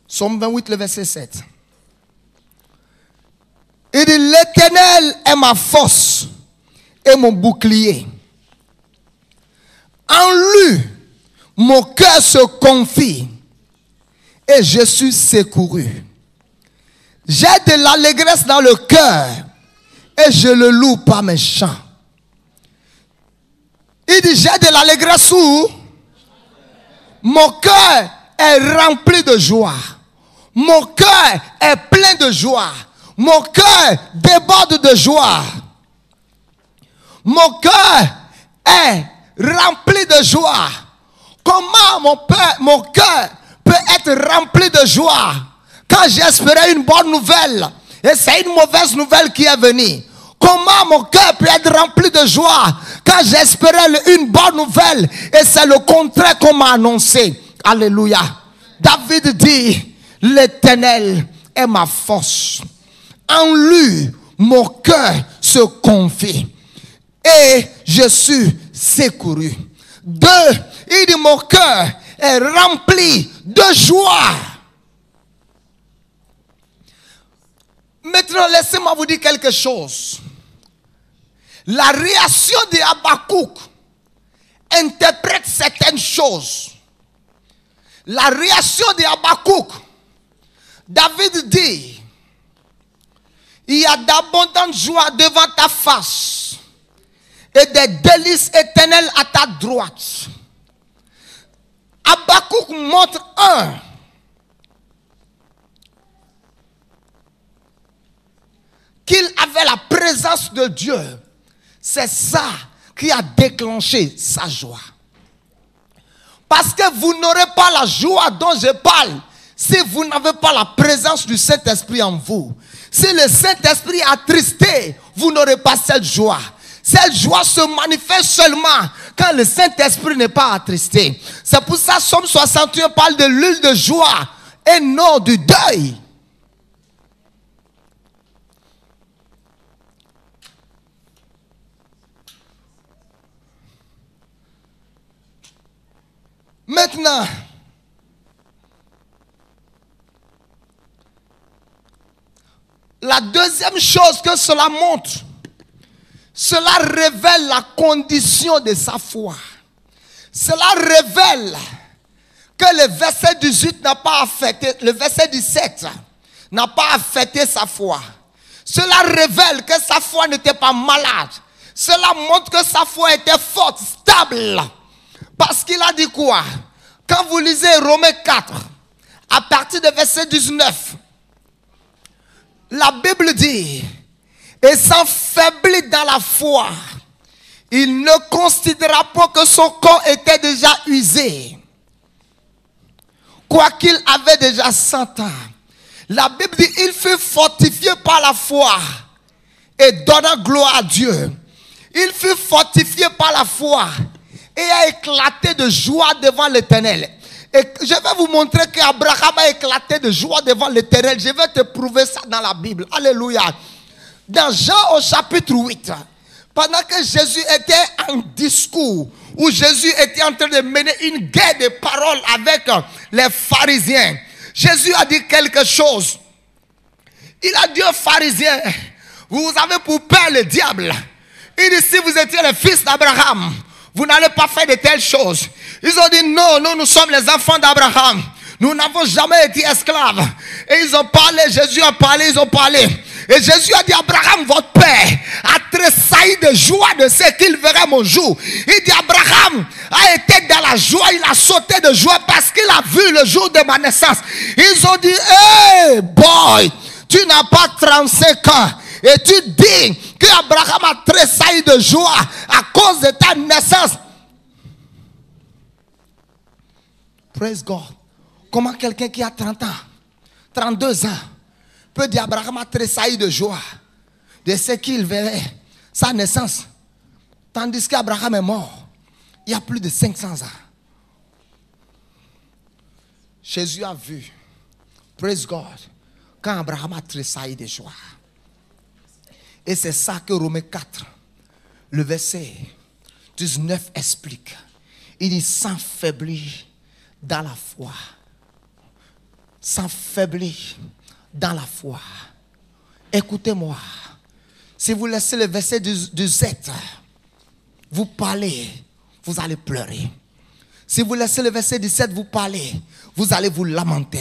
Psaume 28, le verset 7. Il dit, l'Éternel est ma force et mon bouclier. En lui, mon cœur se confie et je suis secouru. J'ai de l'allégresse dans le cœur et je le loue par mes chants. Il dit, j'ai de l'allégresse où? Mon cœur est rempli de joie. Mon cœur est plein de joie. Mon cœur déborde de joie. Mon cœur est rempli de joie. Comment mon cœur peut être rempli de joie quand j'espérais une bonne nouvelle et c'est une mauvaise nouvelle qui est venue? Comment mon cœur peut être rempli de joie quand j'espérais une bonne nouvelle et c'est le contraire qu'on m'a annoncé? Alléluia. David dit, l'Éternel est ma force. En lui, mon cœur se confie et je suis secouru. 2, il dit, mon cœur est rempli de joie. Maintenant, laissez-moi vous dire quelque chose. La réaction de Habakkuk interprète certaines choses. La réaction de Habakkuk, David dit, il y a d'abondantes joies devant ta face et des délices éternelles à ta droite. Habakkuk montre qu'il avait la présence de Dieu. C'est ça qui a déclenché sa joie. Parce que vous n'aurez pas la joie dont je parle si vous n'avez pas la présence du Saint-Esprit en vous. Si le Saint-Esprit est attristé, vous n'aurez pas cette joie. Cette joie se manifeste seulement quand le Saint-Esprit n'est pas attristé. C'est pour ça que Psaume 61 parle de l'huile de joie et non du deuil. Maintenant, la deuxième chose que cela montre, cela révèle la condition de sa foi. Cela révèle que le verset 18 n'a pas affecté, le verset 17 n'a pas affecté sa foi. Cela révèle que sa foi n'était pas malade. Cela montre que sa foi était forte, stable. Parce qu'il a dit quoi? Quand vous lisez Romains 4, à partir du verset 19, la Bible dit, et s'affaiblit dans la foi, il ne considéra pas que son corps était déjà usé, quoiqu'il avait déjà 100 ans. La Bible dit, il fut fortifié par la foi et donna gloire à Dieu. Il fut fortifié par la foi et a éclaté de joie devant l'Éternel. Et je vais vous montrer qu'Abraham a éclaté de joie devant l'Éternel. Je vais te prouver ça dans la Bible. Alléluia. Dans Jean au chapitre 8, pendant que Jésus était en discours, où Jésus était en train de mener une guerre de paroles avec les pharisiens, Jésus a dit quelque chose. Il a dit aux pharisiens, vous avez pour père le diable. Il dit, si vous étiez le fils d'Abraham, vous n'allez pas faire de telles choses. Ils ont dit, non, nous sommes les enfants d'Abraham. Nous n'avons jamais été esclaves. Et ils ont parlé, Jésus a parlé, ils ont parlé. Et Jésus a dit, Abraham, votre père, a tressailli de joie de ce qu'il verrait mon jour. Il dit, Abraham a été dans la joie, il a sauté de joie parce qu'il a vu le jour de ma naissance. Ils ont dit, hey boy, tu n'as pas 35 ans. Et tu dis qu'Abraham a tressailli de joie à cause de ta naissance. Praise God. Comment quelqu'un qui a 30 ans, 32 ans, peut dire Abraham a tressailli de joie de ce qu'il verrait, sa naissance. Tandis qu'Abraham est mort il y a plus de 500 ans. Jésus a vu, praise God, quand Abraham a tressailli de joie. Et c'est ça que Romains 4, le verset 19 explique. Il dit sans faiblir dans la foi. Sans faiblir dans la foi. Écoutez-moi. Si vous laissez le verset du Z, vous parlez, vous allez pleurer. Si vous laissez le verset 17 vous parler, vous allez vous lamenter.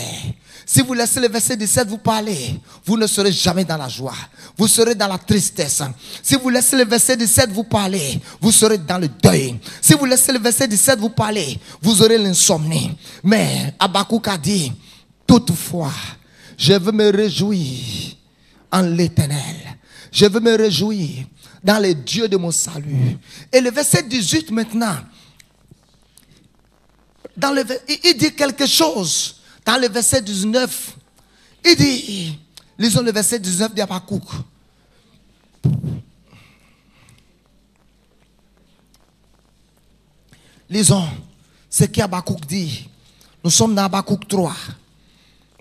Si vous laissez le verset 17 vous parler, vous ne serez jamais dans la joie. Vous serez dans la tristesse. Si vous laissez le verset 17 vous parler, vous serez dans le deuil. Si vous laissez le verset 17 vous parler, vous aurez l'insomnie. Mais Habakkuk a dit, toutefois, je veux me réjouir en l'Éternel. Je veux me réjouir dans le Dieu de mon salut. Et le verset 18 maintenant, il dit quelque chose. Dans le verset 19, il dit, lisons le verset 19 d'Habakkuk. Lisons ce qu'Habakkuk dit. Nous sommes dans Habakkuk 3.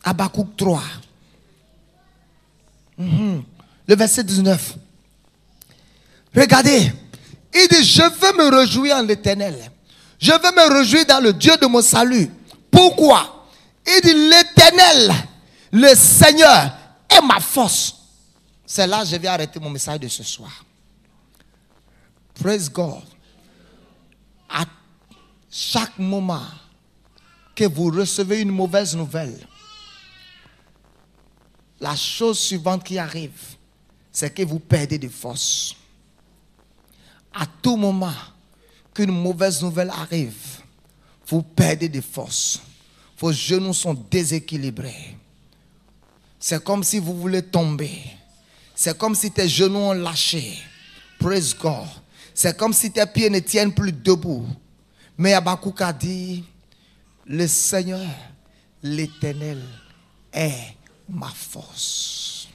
Habakkuk 3. Le verset 19. Regardez. Il dit, je veux me réjouir en l'Éternel. Je veux me réjouir dans le Dieu de mon salut. Pourquoi? Il dit, l'Éternel, le Seigneur est ma force. C'est là que je vais arrêter mon message de ce soir. Praise God. À chaque moment que vous recevez une mauvaise nouvelle, la chose suivante qui arrive, c'est que vous perdez de force. À tout moment qu'une mauvaise nouvelle arrive, vous perdez de force. Vos genoux sont déséquilibrés. C'est comme si vous voulez tomber. C'est comme si tes genoux ont lâché. Praise God. C'est comme si tes pieds ne tiennent plus debout. Mais Habakkuk a dit, le Seigneur, l'Éternel est ma force.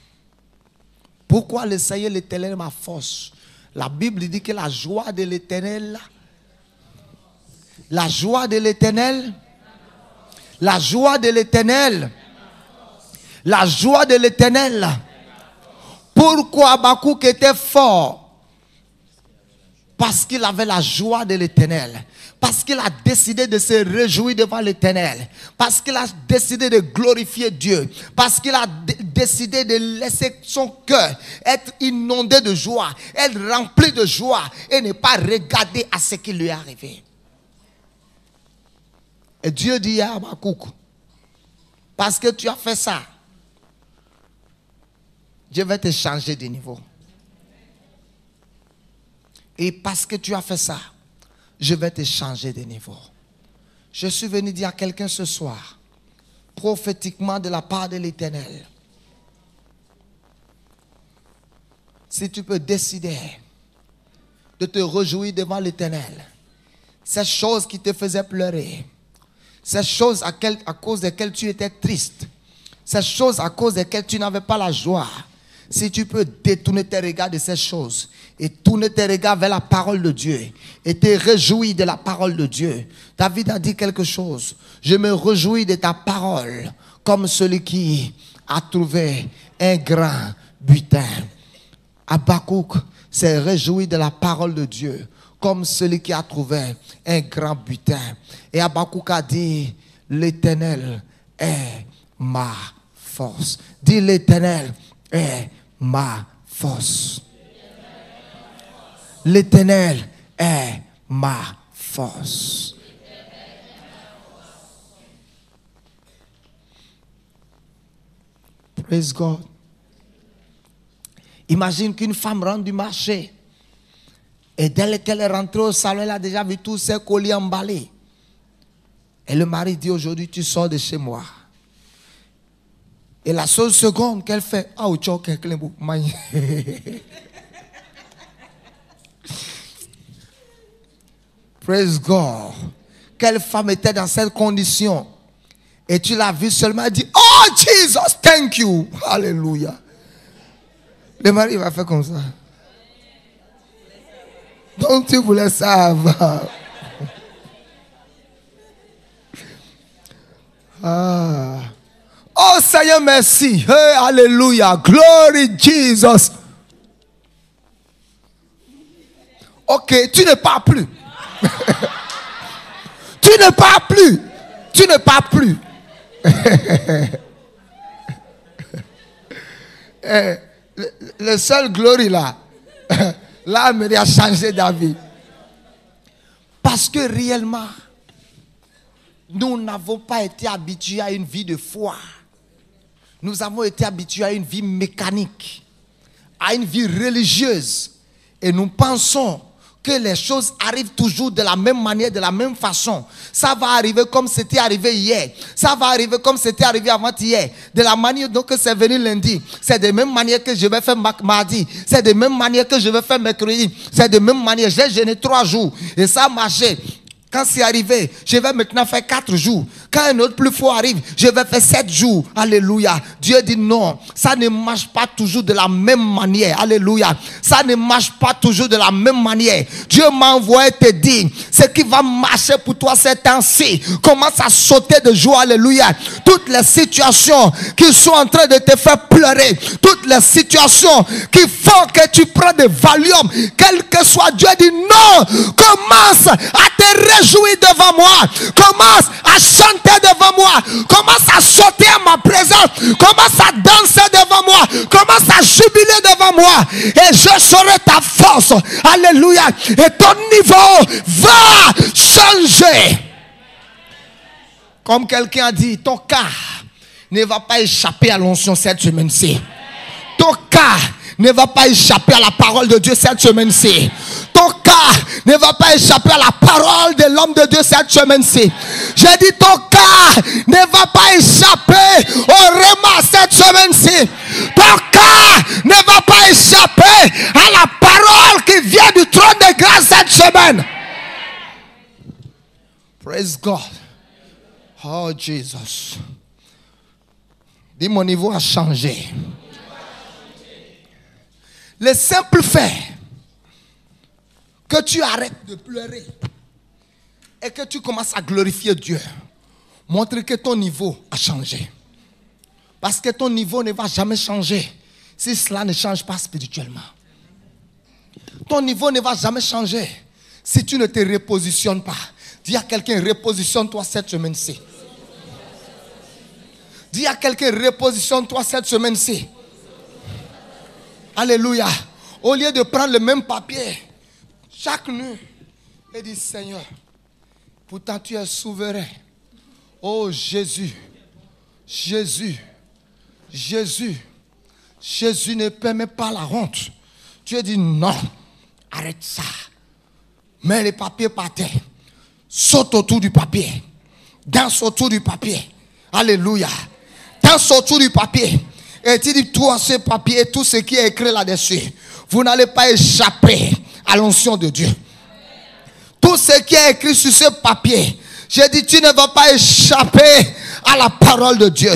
Pourquoi le Seigneur, l'Éternel est ma force? La Bible dit que la joie de l'Éternel, la joie de l'Éternel, la joie de l'Éternel, la joie de l'Éternel. Pourquoi Habakkuk était fort? Parce qu'il avait la joie de l'Éternel. Parce qu'il a décidé de se réjouir devant l'Éternel. Parce qu'il a décidé de glorifier Dieu. Parce qu'il a décidé de laisser son cœur être inondé de joie, être rempli de joie et ne pas regarder à ce qui lui est arrivé. Et Dieu dit à Habakkuk, parce que tu as fait ça, je vais te changer de niveau. Et parce que tu as fait ça, je vais te changer de niveau. Je suis venu dire à quelqu'un ce soir, prophétiquement de la part de l'Éternel, si tu peux décider de te réjouir devant l'Éternel, ces choses qui te faisaient pleurer, ces choses à cause desquelles tu étais triste, ces choses à cause desquelles tu n'avais pas la joie, Si tu peux détourner tes regards de ces choses et tourner tes regards vers la parole de Dieu et te réjouir de la parole de Dieu. David a dit quelque chose. Je me réjouis de ta parole comme celui qui a trouvé un grand butin. Habakkuk s'est réjoui de la parole de Dieu comme celui qui a trouvé un grand butin. Et Habakkuk a dit, l'Éternel est ma force. Dis, l'Éternel est ma force. L'Éternel est ma force. Praise God. Imagine qu'une femme rentre du marché et dès qu'elle est rentrée au salon, elle a déjà vu tous ses colis emballés. Et le mari dit, aujourd'hui tu sors de chez moi. Et la seule seconde qu'elle fait, praise God. Quelle femme était dans cette condition? Et tu l'as vu seulement dire, oh Jesus, thank you. Alléluia. Le mari va faire comme ça. Donc tu voulais savoir. Ah. Oh Seigneur, merci. Hey, alléluia. Glory Jesus. Ok, tu ne pars plus. Tu ne pars plus. Tu ne pars plus. Le seul glory là, l'âme a changé d'avis. Parce que réellement, nous n'avons pas été habitués à une vie de foi. Nous avons été habitués à une vie mécanique, à une vie religieuse. Et nous pensons que les choses arrivent toujours de la même manière, de la même façon. Ça va arriver comme c'était arrivé hier. Ça va arriver comme c'était arrivé avant-hier. De la manière dont c'est venu lundi. C'est de la même manière que je vais faire mardi. C'est de la même manière que je vais faire mercredi. C'est de la même manière. J'ai jeûné 3 jours. Et ça a marché. Quand c'est arrivé, je vais maintenant faire 4 jours. Quand un autre plus fort arrive, je vais faire 7 jours. Alléluia. Dieu dit non, ça ne marche pas toujours de la même manière. Alléluia. Ça ne marche pas toujours de la même manière. Dieu m'a envoyé te dire, ce qui va marcher pour toi ces temps-ci, commence à sauter de joie. Alléluia. Toutes les situations qui sont en train de te faire pleurer, toutes les situations qui font que tu prends des Valium, quel que soit, Dieu dit non, commence à te réjouir devant moi. Commence à chanter devant moi. Commence à sauter à ma présence. Commence à danser devant moi. Commence à jubiler devant moi. Et je serai ta force. Alléluia. Et ton niveau va changer. Comme quelqu'un a dit, ton cas ne va pas échapper à l'onction cette semaine-ci. Ton cas ne va pas échapper à la parole de Dieu cette semaine-ci. Ton cas ne va pas échapper à la parole de l'homme de Dieu cette semaine-ci. J'ai dit ton cas ne va pas échapper au réma cette semaine-ci. Ton cas ne va pas échapper à la parole qui vient du trône de grâce cette semaine. Praise God. Oh Jesus. Dis, mon niveau a changé. Le simple fait que tu arrêtes de pleurer et que tu commences à glorifier Dieu montre que ton niveau a changé. Parce que ton niveau ne va jamais changer si cela ne change pas spirituellement. Ton niveau ne va jamais changer si tu ne te repositionnes pas. Dis à quelqu'un, repositionne-toi cette semaine-ci. Dis à quelqu'un, repositionne-toi cette semaine-ci. Alléluia. Au lieu de prendre le même papier chaque nuit et dire, Seigneur, pourtant tu es souverain. Oh Jésus, Jésus, Jésus, Jésus ne permet pas la honte. Tu as dit non, arrête ça. Mets les papiers par terre. Saute autour du papier. Danse autour du papier. Alléluia. Danse autour du papier. Et tu dis, toi, ce papier et tout ce qui est écrit là-dessus, vous n'allez pas échapper à l'onction de Dieu. Tout ce qui est écrit sur ce papier, j'ai dit, tu ne vas pas échapper à la parole de Dieu.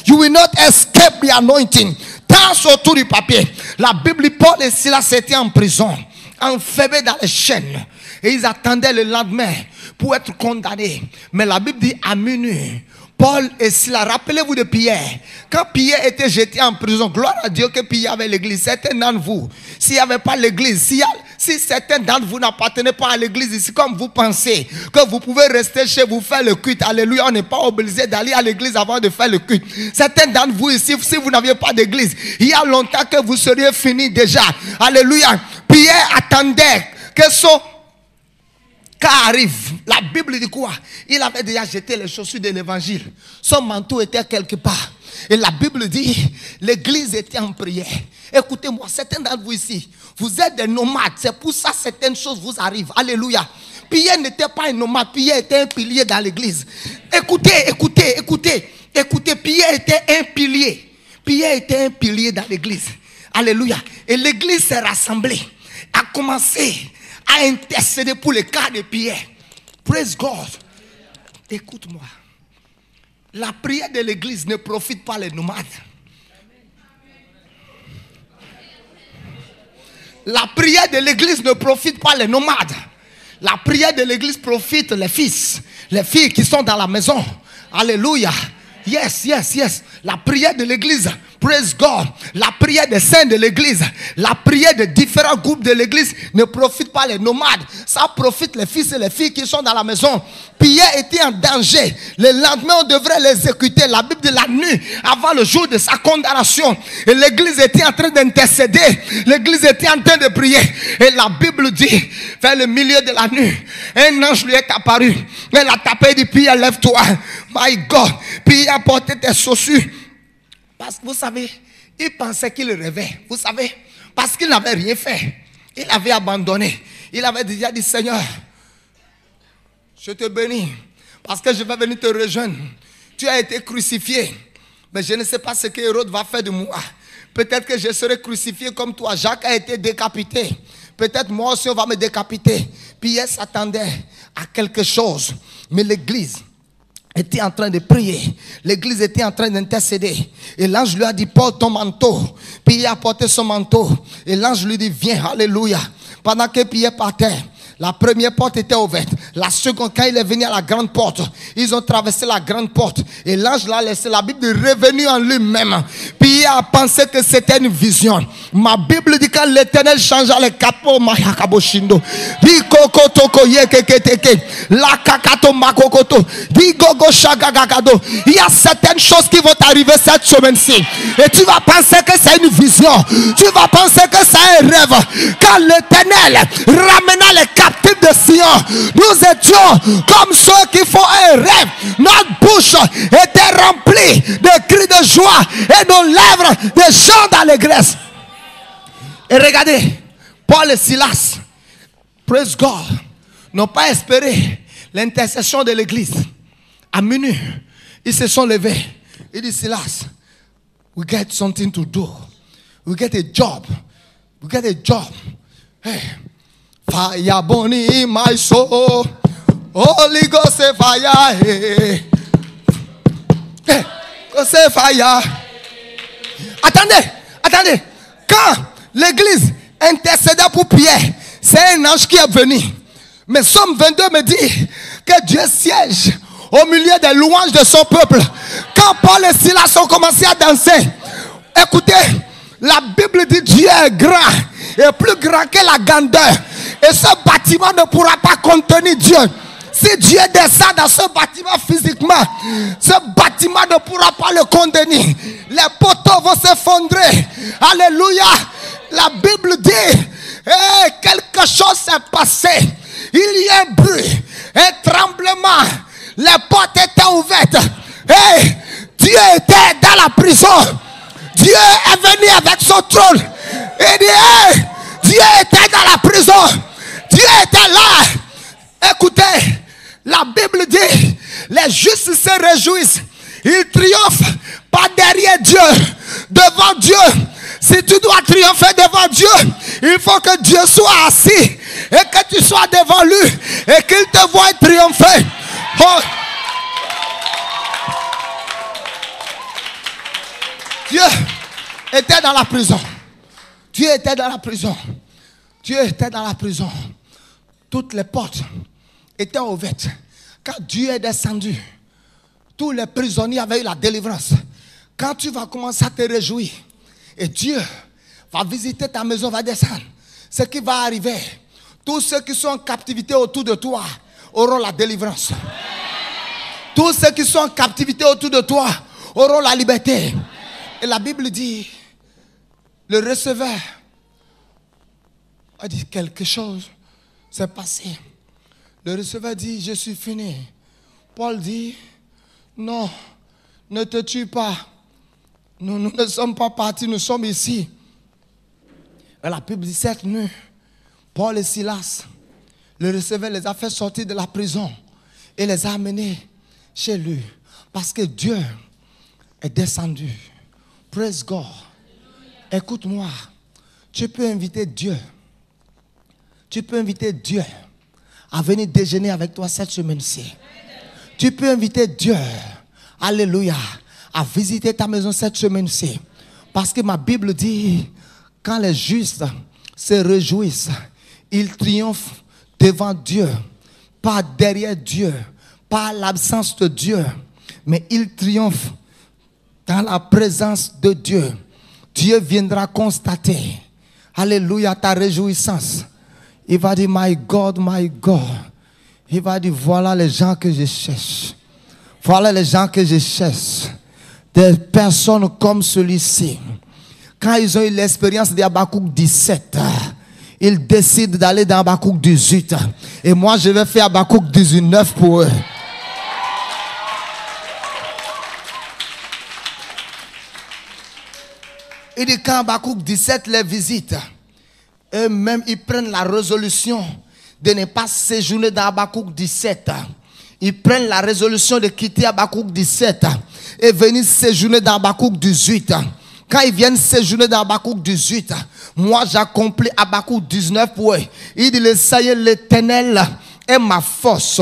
You will not escape the anointing. tasse autour du papier. La Bible dit Paul et Silas étaient en prison, enfermés dans les chaînes. Et ils attendaient le lendemain pour être condamnés. Mais la Bible dit à minuit, Paul et Silas, rappelez-vous de Pierre. Quand Pierre était jeté en prison, gloire à Dieu que Pierre avait l'église. Certains d'entre vous, s'il n'y avait pas l'église, si certains d'entre vous n'appartenaient pas à l'église ici, comme vous pensez que vous pouvez rester chez vous faire le culte, alléluia, on n'est pas obligé d'aller à l'église avant de faire le culte. Certains d'entre vous ici, si vous n'aviez pas d'église, il y a longtemps que vous seriez finis déjà, alléluia. Pierre attendait que son cas arrive. La Bible dit quoi? Il avait déjà jeté les chaussures de l'évangile. Son manteau était quelque part. Et la Bible dit, l'église était en prière. Écoutez-moi, certains d'entre vous ici, vous êtes des nomades. C'est pour ça que certaines choses vous arrivent. Alléluia. Pierre n'était pas un nomade. Pierre était un pilier dans l'église. Écoutez. Pierre était un pilier. Pierre était un pilier dans l'église. Alléluia. Et l'église s'est rassemblée. A commencé à intercéder pour le cas de Pierre. Praise God. Écoute-moi. La prière de l'église ne profite pas les nomades. La prière de l'église ne profite pas les nomades. La prière de l'église profite les fils, les filles qui sont dans la maison. Alléluia. Yes. La prière de l'église, praise God. La prière des saints de l'église, la prière de différents groupes de l'église ne profite pas les nomades. Ça profite les fils et les filles qui sont dans la maison. Pierre était en danger. Le lendemain, on devrait l'exécuter. La Bible dit la nuit, avant le jour de sa condamnation. Et l'église était en train d'intercéder. L'église était en train de prier. Et la Bible dit, vers le milieu de la nuit, un ange lui est apparu. Elle a tapé, dit Pierre, lève-toi. My God. Pierre a porté tes chaussures. Parce que vous savez, il pensait qu'il rêvait. Vous savez, parce qu'il n'avait rien fait. Il avait abandonné. Il avait déjà dit, Seigneur, je te bénis. Parce que je vais venir te rejoindre. Tu as été crucifié. Mais je ne sais pas ce que Hérode va faire de moi. Peut-être que je serai crucifié comme toi. Jacques a été décapité. Peut-être moi aussi on va me décapiter. Pierre s'attendait à quelque chose. Mais l'église était en train de prier. L'église était en train d'intercéder. Et l'ange lui a dit, porte ton manteau. Pierre a porté son manteau. Et l'ange lui dit, viens, alléluia. Pendant que Pierre partait, la première porte était ouverte. La seconde, quand il est venu à la grande porte, ils ont traversé la grande porte. Et l'ange l'a laissé. La Bible est revenue en lui-même. Pierre a pensé que c'était une vision. Ma Bible dit quand l'Éternel changea les capots, il y a certaines choses qui vont t'arriver cette semaine-ci. Et tu vas penser que c'est une vision. Tu vas penser que c'est un rêve. Quand l'Éternel ramena les captifs de Sion, nous étions comme ceux qui font un rêve. Notre bouche était remplie de cris de joie et nos lèvres de chants d'allégresse. Et regardez, Paul et Silas, praise God, n'ont pas espéré l'intercession de l'église. À minuit, ils se sont levés. Ils disent, Silas, we get something to do. We get a job. We get a job. Hey, fire burning in my soul. Holy Ghost say fire. Hey, Ghost say fire. Attendez. Quand l'église intercédait pour Pierre, c'est un ange qui est venu. Mais Somme 22 me dit que Dieu siège au milieu des louanges de son peuple. Quand Paul et Silas ont commencé à danser, écoutez, la Bible dit Dieu est grand et plus grand que la grandeur. Et ce bâtiment ne pourra pas contenir Dieu. Si Dieu descend dans ce bâtiment physiquement, ce bâtiment ne pourra pas le contenir. Les poteaux vont s'effondrer. Alléluia. La Bible dit, quelque chose s'est passé. Il y a un bruit, un tremblement. Les portes étaient ouvertes. Dieu était dans la prison. Dieu est venu avec son trône. Il dit, Dieu était dans la prison. Dieu était là. Écoutez, la Bible dit, les justes se réjouissent. Ils triomphent pas derrière Dieu, devant Dieu. Si tu dois triompher devant Dieu, il faut que Dieu soit assis et que tu sois devant lui et qu'il te voie triompher. Oh. Dieu était dans la prison. Dieu était dans la prison. Dieu était dans la prison. Toutes les portes étaient ouvertes. Quand Dieu est descendu, tous les prisonniers avaient eu la délivrance. Quand tu vas commencer à te réjouir, et Dieu va visiter ta maison, va descendre, ce qui va arriver, tous ceux qui sont en captivité autour de toi auront la délivrance. Tous ceux qui sont en captivité autour de toi auront la liberté. Et la Bible dit, le receveur a dit quelque chose s'est passé. Le receveur dit, je suis fini. Paul dit, non, ne te tue pas. Nous ne sommes pas partis, nous sommes ici. Et la Bible dit, cette nuit, Paul et Silas, le receveur les a fait sortir de la prison et les a amenés chez lui. Parce que Dieu est descendu. Praise God. Écoute-moi, tu peux inviter Dieu. Tu peux inviter Dieu à venir déjeuner avec toi cette semaine-ci. Tu peux inviter Dieu, alléluia, à visiter ta maison cette semaine-ci. Parce que ma Bible dit, quand les justes se réjouissent, ils triomphent devant Dieu, pas derrière Dieu, pas l'absence de Dieu, mais ils triomphent dans la présence de Dieu. Dieu viendra constater, alléluia, ta réjouissance. Il va dire, my God, my God. Il va dire, voilà les gens que je cherche. Voilà les gens que je cherche. Des personnes comme celui-ci. Quand ils ont eu l'expérience d'Habakkuk 17, ils décident d'aller dans Habakkuk 18. Et moi, je vais faire Habakkuk 19 pour eux. Il dit, quand Habakkuk 17 les visite, eux-mêmes, ils prennent la résolution de ne pas séjourner dans Habakkuk 17. Ils prennent la résolution de quitter Habakkuk 17 et venir séjourner dans Habakkuk 18. Quand ils viennent séjourner dans Habakkuk 18, moi j'accomplis Habakkuk 19 pour eux. Il dit, ça y est, l'Éternel est ma force.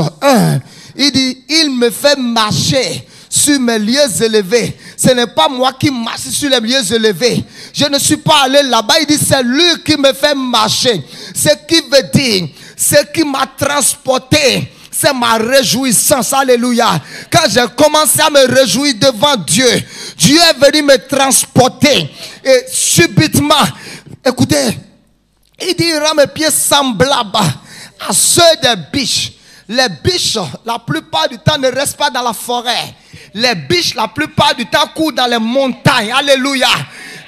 Il dit, il me fait marcher sur mes lieux élevés. Ce n'est pas moi qui marche sur les lieux élevés. Je ne suis pas allé là-bas. Il dit, c'est lui qui me fait marcher. Ce qui veut dire, ce qui m'a transporté, c'est ma réjouissance. Alléluia. Quand j'ai commencé à me réjouir devant Dieu, Dieu est venu me transporter. Et subitement, écoutez, il dit, il rend mes pieds semblables à ceux des biches. Les biches, la plupart du temps, ne restent pas dans la forêt. Les biches, la plupart du temps, courent dans les montagnes. Alléluia.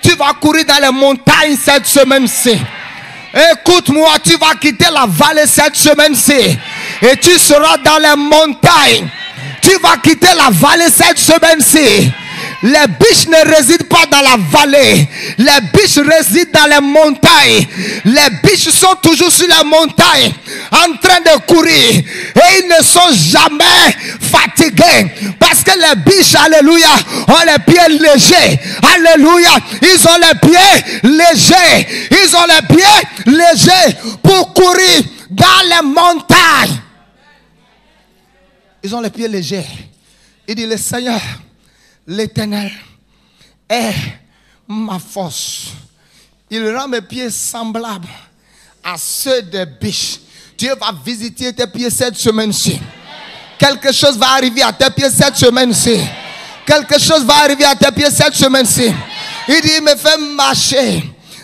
Tu vas courir dans les montagnes cette semaine-ci. Écoute-moi, tu vas quitter la vallée cette semaine-ci. Et tu seras dans les montagnes. Tu vas quitter la vallée cette semaine-ci. Les biches ne résident pas dans la vallée. Les biches résident dans les montagnes. Les biches sont toujours sur les montagnes en train de courir. Et ils ne sont jamais fatigués. Parce que les biches, alléluia, ont les pieds légers. Alléluia. Ils ont les pieds légers. Ils ont les pieds légers pour courir dans les montagnes. Ils ont les pieds légers. Il dit, le Seigneur, l'Éternel est ma force. Il rend mes pieds semblables à ceux des biches. Dieu va visiter tes pieds cette semaine-ci. Quelque chose va arriver à tes pieds cette semaine-ci. Quelque chose va arriver à tes pieds cette semaine-ci. Il dit, il me fait marcher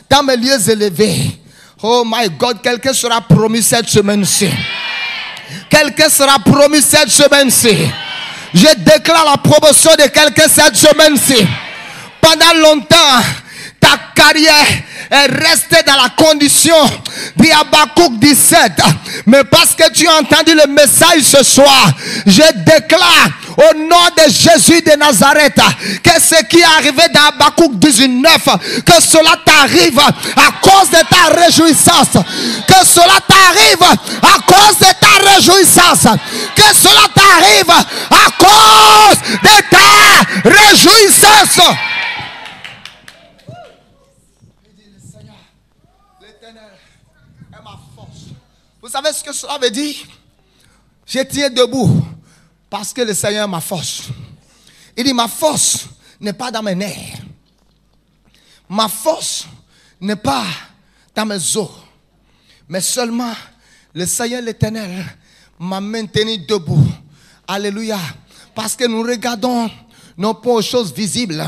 dans mes lieux élevés. Oh my God, quelqu'un sera promu cette semaine-ci. Quelqu'un sera promu cette semaine-ci. Je déclare la promotion de quelqu'un cette semaine-ci. Pendant longtemps, ta carrière est restée dans la condition d'Habakkuk 17. Mais parce que tu as entendu le message ce soir, je déclare au nom de Jésus de Nazareth que ce qui est arrivé dans Habakkuk 19, que cela t'arrive à cause de ta réjouissance. Que cela t'arrive à cause de ta réjouissance. Que cela t'arrive à cause de ta réjouissance. Vous savez ce que cela veut dire? Je tiens debout parce que le Seigneur est ma force. Il dit, ma force n'est pas dans mes nerfs. Ma force n'est pas dans mes os, mais seulement le Seigneur l'Éternel m'a maintenu debout. Alléluia. Parce que nous regardons non pas aux choses visibles,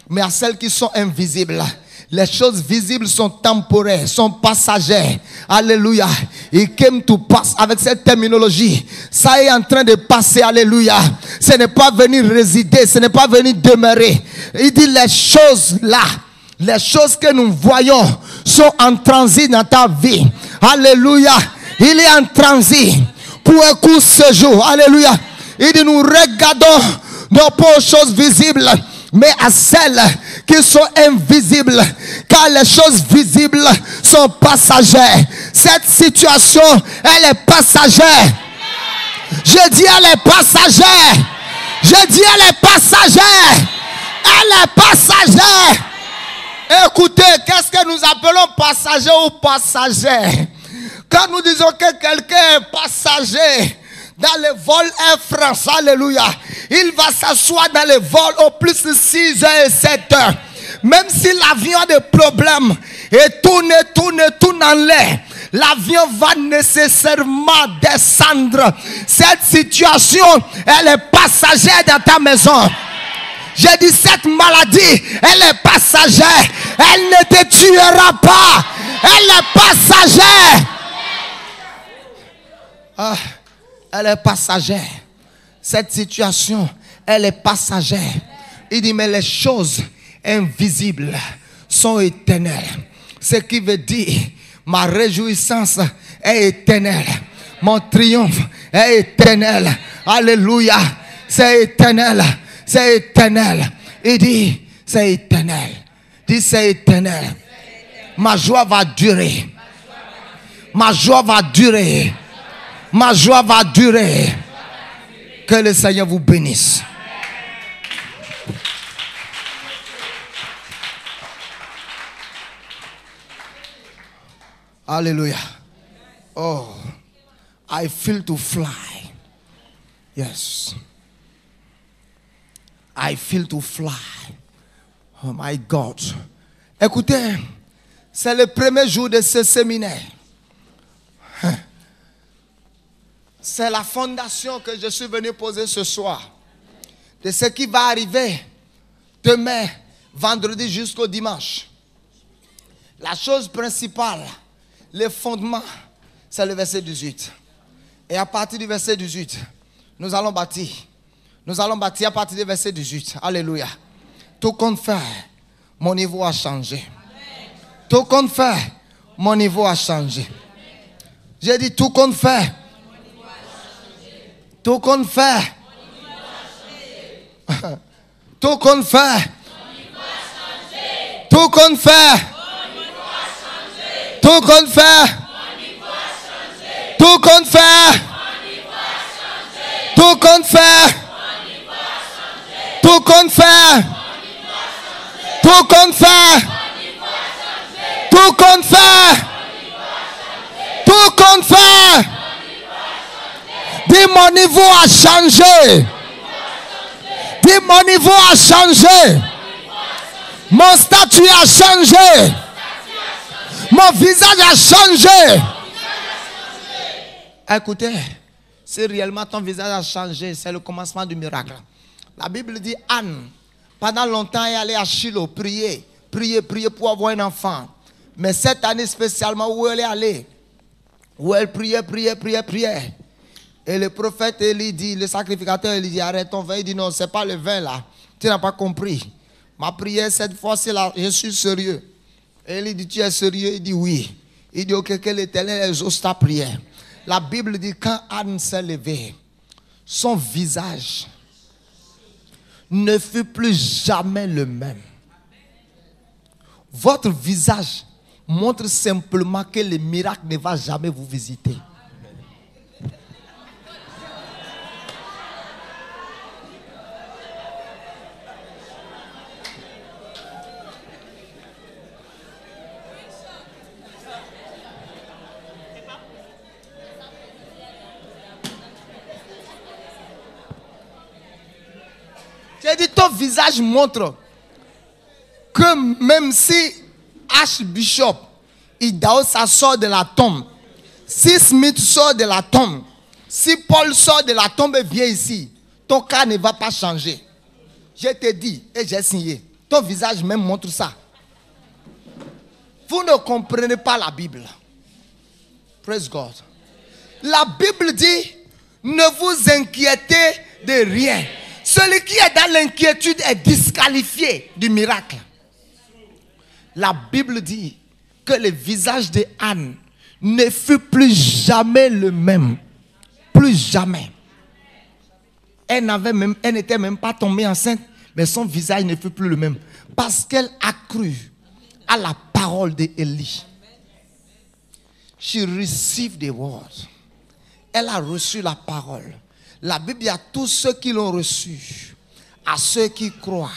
mais à celles qui sont invisibles. Les choses visibles sont temporaires, sont passagères. Alléluia. Il came to pass avec cette terminologie. Ça est en train de passer. Alléluia. Ce n'est pas venir résider, ce n'est pas venir demeurer. Il dit les choses là, les choses que nous voyons sont en transit dans ta vie. Alléluia. Il est en transit pour un court séjour. Alléluia. Il dit nous regardons non pas aux choses visibles, mais à celles qui sont invisibles, car les choses visibles sont passagères. Cette situation, elle est passagère. Je dis elle est passagère. Je dis elle est passagère. Elle est passagère. Écoutez, qu'est-ce que nous appelons passager ou passagère? Quand nous disons que quelqu'un est passager dans le vol Air France, alléluia, il va s'asseoir dans le vol au plus de 6 heures et 7 heures. Même si l'avion a des problèmes et tourne en l'air, l'avion va nécessairement descendre. Cette situation, elle est passagère dans ta maison. J'ai dit cette maladie, elle est passagère. Elle ne te tuera pas. Elle est passagère. Ah, elle est passagère. Cette situation, elle est passagère. Il dit mais les choses invisibles sont éternelles. Ce qui veut dire ma réjouissance est éternelle. Mon triomphe est éternel. Alléluia. C'est éternel. C'est éternel. Il dit c'est éternel. Il dit c'est éternel. Ma joie va durer. Ma joie va durer. Ma joie va durer. Que le Seigneur vous bénisse. Alléluia. Oh, I feel to fly. Yes. I feel to fly. Oh my God. Écoutez, c'est le premier jour de ce séminaire. C'est la fondation que je suis venu poser ce soir. De ce qui va arriver demain, vendredi jusqu'au dimanche. La chose principale, le fondement, c'est le verset 18. Et à partir du verset 18, nous allons bâtir. Nous allons bâtir à partir du verset 18. Alléluia. Tout compte fait, mon niveau a changé. Tout compte fait, mon niveau a changé. J'ai dit tout compte fait. Tout compte fait. Tout compte fait. Tout compte fait. Tout compte fait. Tout compte fait. Tout compte fait. Tout compte fait. Tout compte fait. Tout compte fait. Tout compte fait. Dis mon niveau a changé. Dis mon niveau a changé. Mon statut a changé. Mon visage a changé. Écoutez, si réellement ton visage a changé, c'est le commencement du miracle. La Bible dit Anne, pendant longtemps, elle est allée à Shiloh prier pour avoir un enfant. Mais cette année spécialement où elle est allée, où elle priait. Et le prophète Élie dit, le sacrificateur Élie dit, arrête ton vin. Il dit non, c'est pas le vin là. Tu n'as pas compris. Ma prière cette fois-ci là, je suis sérieux. Et Élie dit, tu es sérieux? Il dit oui. Il dit ok, que l'Éternel exauce ta prière. La Bible dit quand Anne s'est levée, son visage ne fut plus jamais le même. Votre visage montre simplement que le miracle ne va jamais vous visiter. J'ai dit ton visage montre que que même si Archbishop Idahosa sort de la tombe, si Smith sort de la tombe, si Paul sort de la tombe et vient ici, ton cas ne va pas changer. Je te dis et j'ai signé. Ton visage même montre ça. Vous ne comprenez pas la Bible. Praise God. La Bible dit, ne vous inquiétez de rien. Celui qui est dans l'inquiétude est disqualifié du miracle. La Bible dit que le visage de Anne ne fut plus jamais le même. Plus jamais. Elle n'était même pas tombée enceinte, mais son visage ne fut plus le même. Parce qu'elle a cru à la parole d'Élie. She received the word. Elle a reçu la parole. La Bible dit à tous ceux qui l'ont reçu, à ceux qui croient,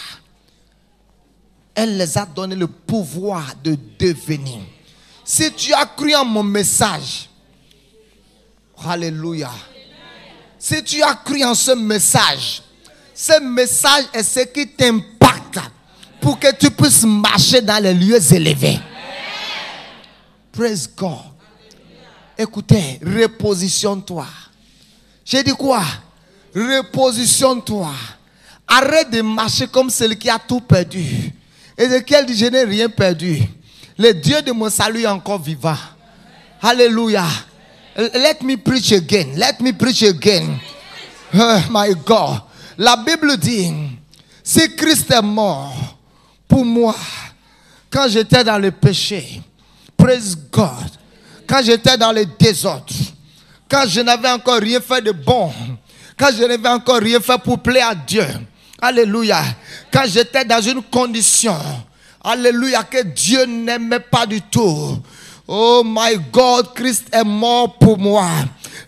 elle les a donné le pouvoir de devenir. Si tu as cru en mon message, alléluia. Si tu as cru en ce message est ce qui t'impacte pour que tu puisses marcher dans les lieux élevés. Praise God. Écoutez, repositionne-toi. J'ai dit quoi? Repositionne-toi. Arrête de marcher comme celui qui a tout perdu. Ézéchiel dit, je n'ai rien perdu. Le Dieu de mon salut est encore vivant. Alléluia. Let me preach again. Let me preach again. Oh my God. La Bible dit, si Christ est mort pour moi, quand j'étais dans le péché, praise God, quand j'étais dans le désordre, quand je n'avais encore rien fait de bon, quand je n'avais encore rien fait pour plaire à Dieu, alléluia, quand j'étais dans une condition, alléluia, que Dieu n'aimait pas du tout. Oh my God, Christ est mort pour moi.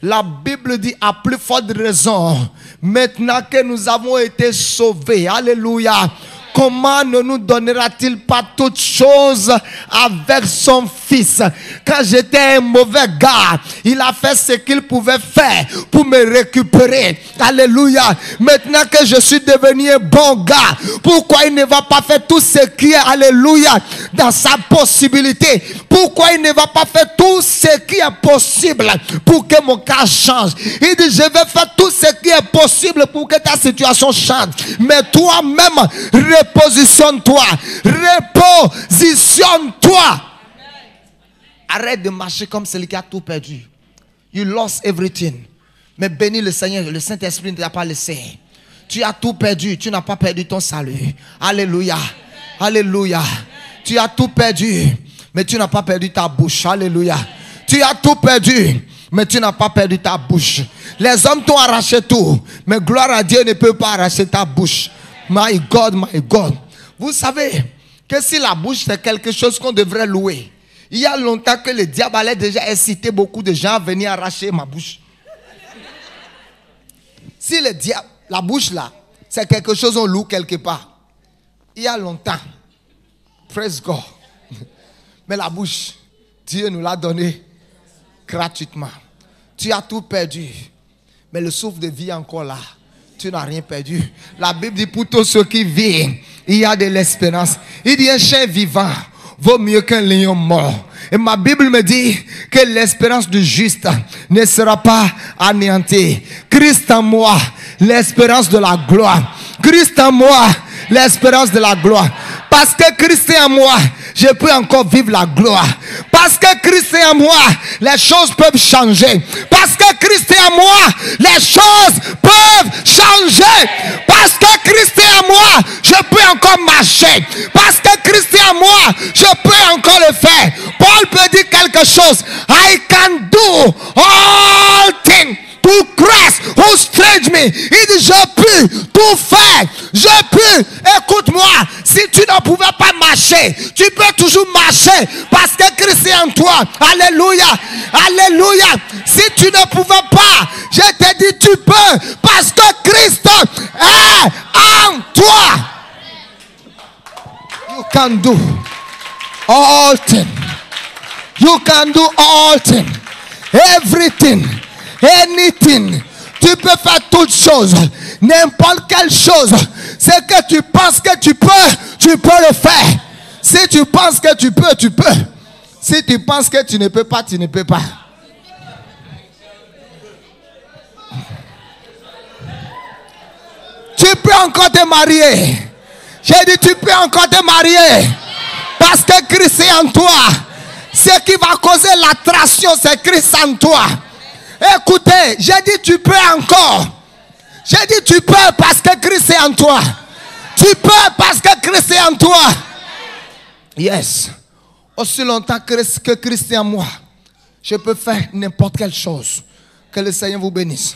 La Bible dit à plus forte raison, maintenant que nous avons été sauvés, alléluia, comment ne nous donnera-t-il pas toutes choses avec son fils? Quand j'étais un mauvais gars, il a fait ce qu'il pouvait faire pour me récupérer. Alléluia. Maintenant que je suis devenu un bon gars, pourquoi il ne va pas faire tout ce qui est, alléluia, dans sa possibilité? Pourquoi il ne va pas faire tout ce qui est possible pour que mon cas change? Il dit, je vais faire tout ce qui est possible pour que ta situation change. Mais toi-même, repositionne-toi. Repositionne-toi. Arrête de marcher comme celui qui a tout perdu. You lost everything. Mais bénis le Seigneur, le Saint-Esprit ne t'a pas laissé. Tu as tout perdu, tu n'as pas perdu ton salut. Alléluia. Alléluia. Tu as tout perdu, mais tu n'as pas perdu ta bouche. Alléluia. Tu as tout perdu, mais tu n'as pas perdu ta bouche. Les hommes t'ont arraché tout, mais gloire à Dieu ne peut pas arracher ta bouche. My God, my God. Vous savez que si la bouche c'est quelque chose qu'on devrait louer, il y a longtemps que le diable allait déjà inciter beaucoup de gens à venir arracher ma bouche. Si le diable, la bouche là, c'est quelque chose qu'on loue quelque part, il y a longtemps. Praise God. Mais la bouche, Dieu nous l'a donnée gratuitement. Tu as tout perdu, mais le souffle de vie est encore là. Tu n'as rien perdu. La Bible dit pour tous ceux qui vivent, il y a de l'espérance. Il dit un chien vivant vaut mieux qu'un lion mort. Et ma Bible me dit que l'espérance du juste ne sera pas anéantie. Christ en moi, l'espérance de la gloire. Christ en moi, l'espérance de la gloire. Parce que Christ est en moi, je peux encore vivre la gloire. Parce que Christ est en moi, les choses peuvent changer. Parce que Christ est en moi, les choses peuvent changer. Parce que Christ est en moi, je peux encore marcher. Parce que Christ est en moi, je peux encore le faire. Paul peut dire quelque chose. I can do all things through Christ who strengthens me. Il dit, je peux tout faire. Je peux. Écoute-moi. Si tu ne pouvais pas marcher, tu peux toujours marcher parce que Christ est en toi. Alléluia. Alléluia. Si tu ne pouvais pas, je te dis, tu peux parce que Christ est en toi. You can do all things. You can do all things. Everything. Anything. Tu peux faire toutes choses. N'importe quelle chose. C'est que tu penses que tu peux le faire. Si tu penses que tu peux, tu peux. Si tu penses que tu ne peux pas, tu ne peux pas. Tu peux encore te marier. J'ai dit, tu peux encore te marier. Parce que Christ est en toi. Ce qui va causer l'attraction, c'est Christ en toi. Écoutez, j'ai dit, tu peux encore. J'ai dit, tu peux parce que Christ est en toi. Tu peux parce que Christ est en toi. Yes. Aussi longtemps que Christ est en moi, je peux faire n'importe quelle chose. Que le Seigneur vous bénisse.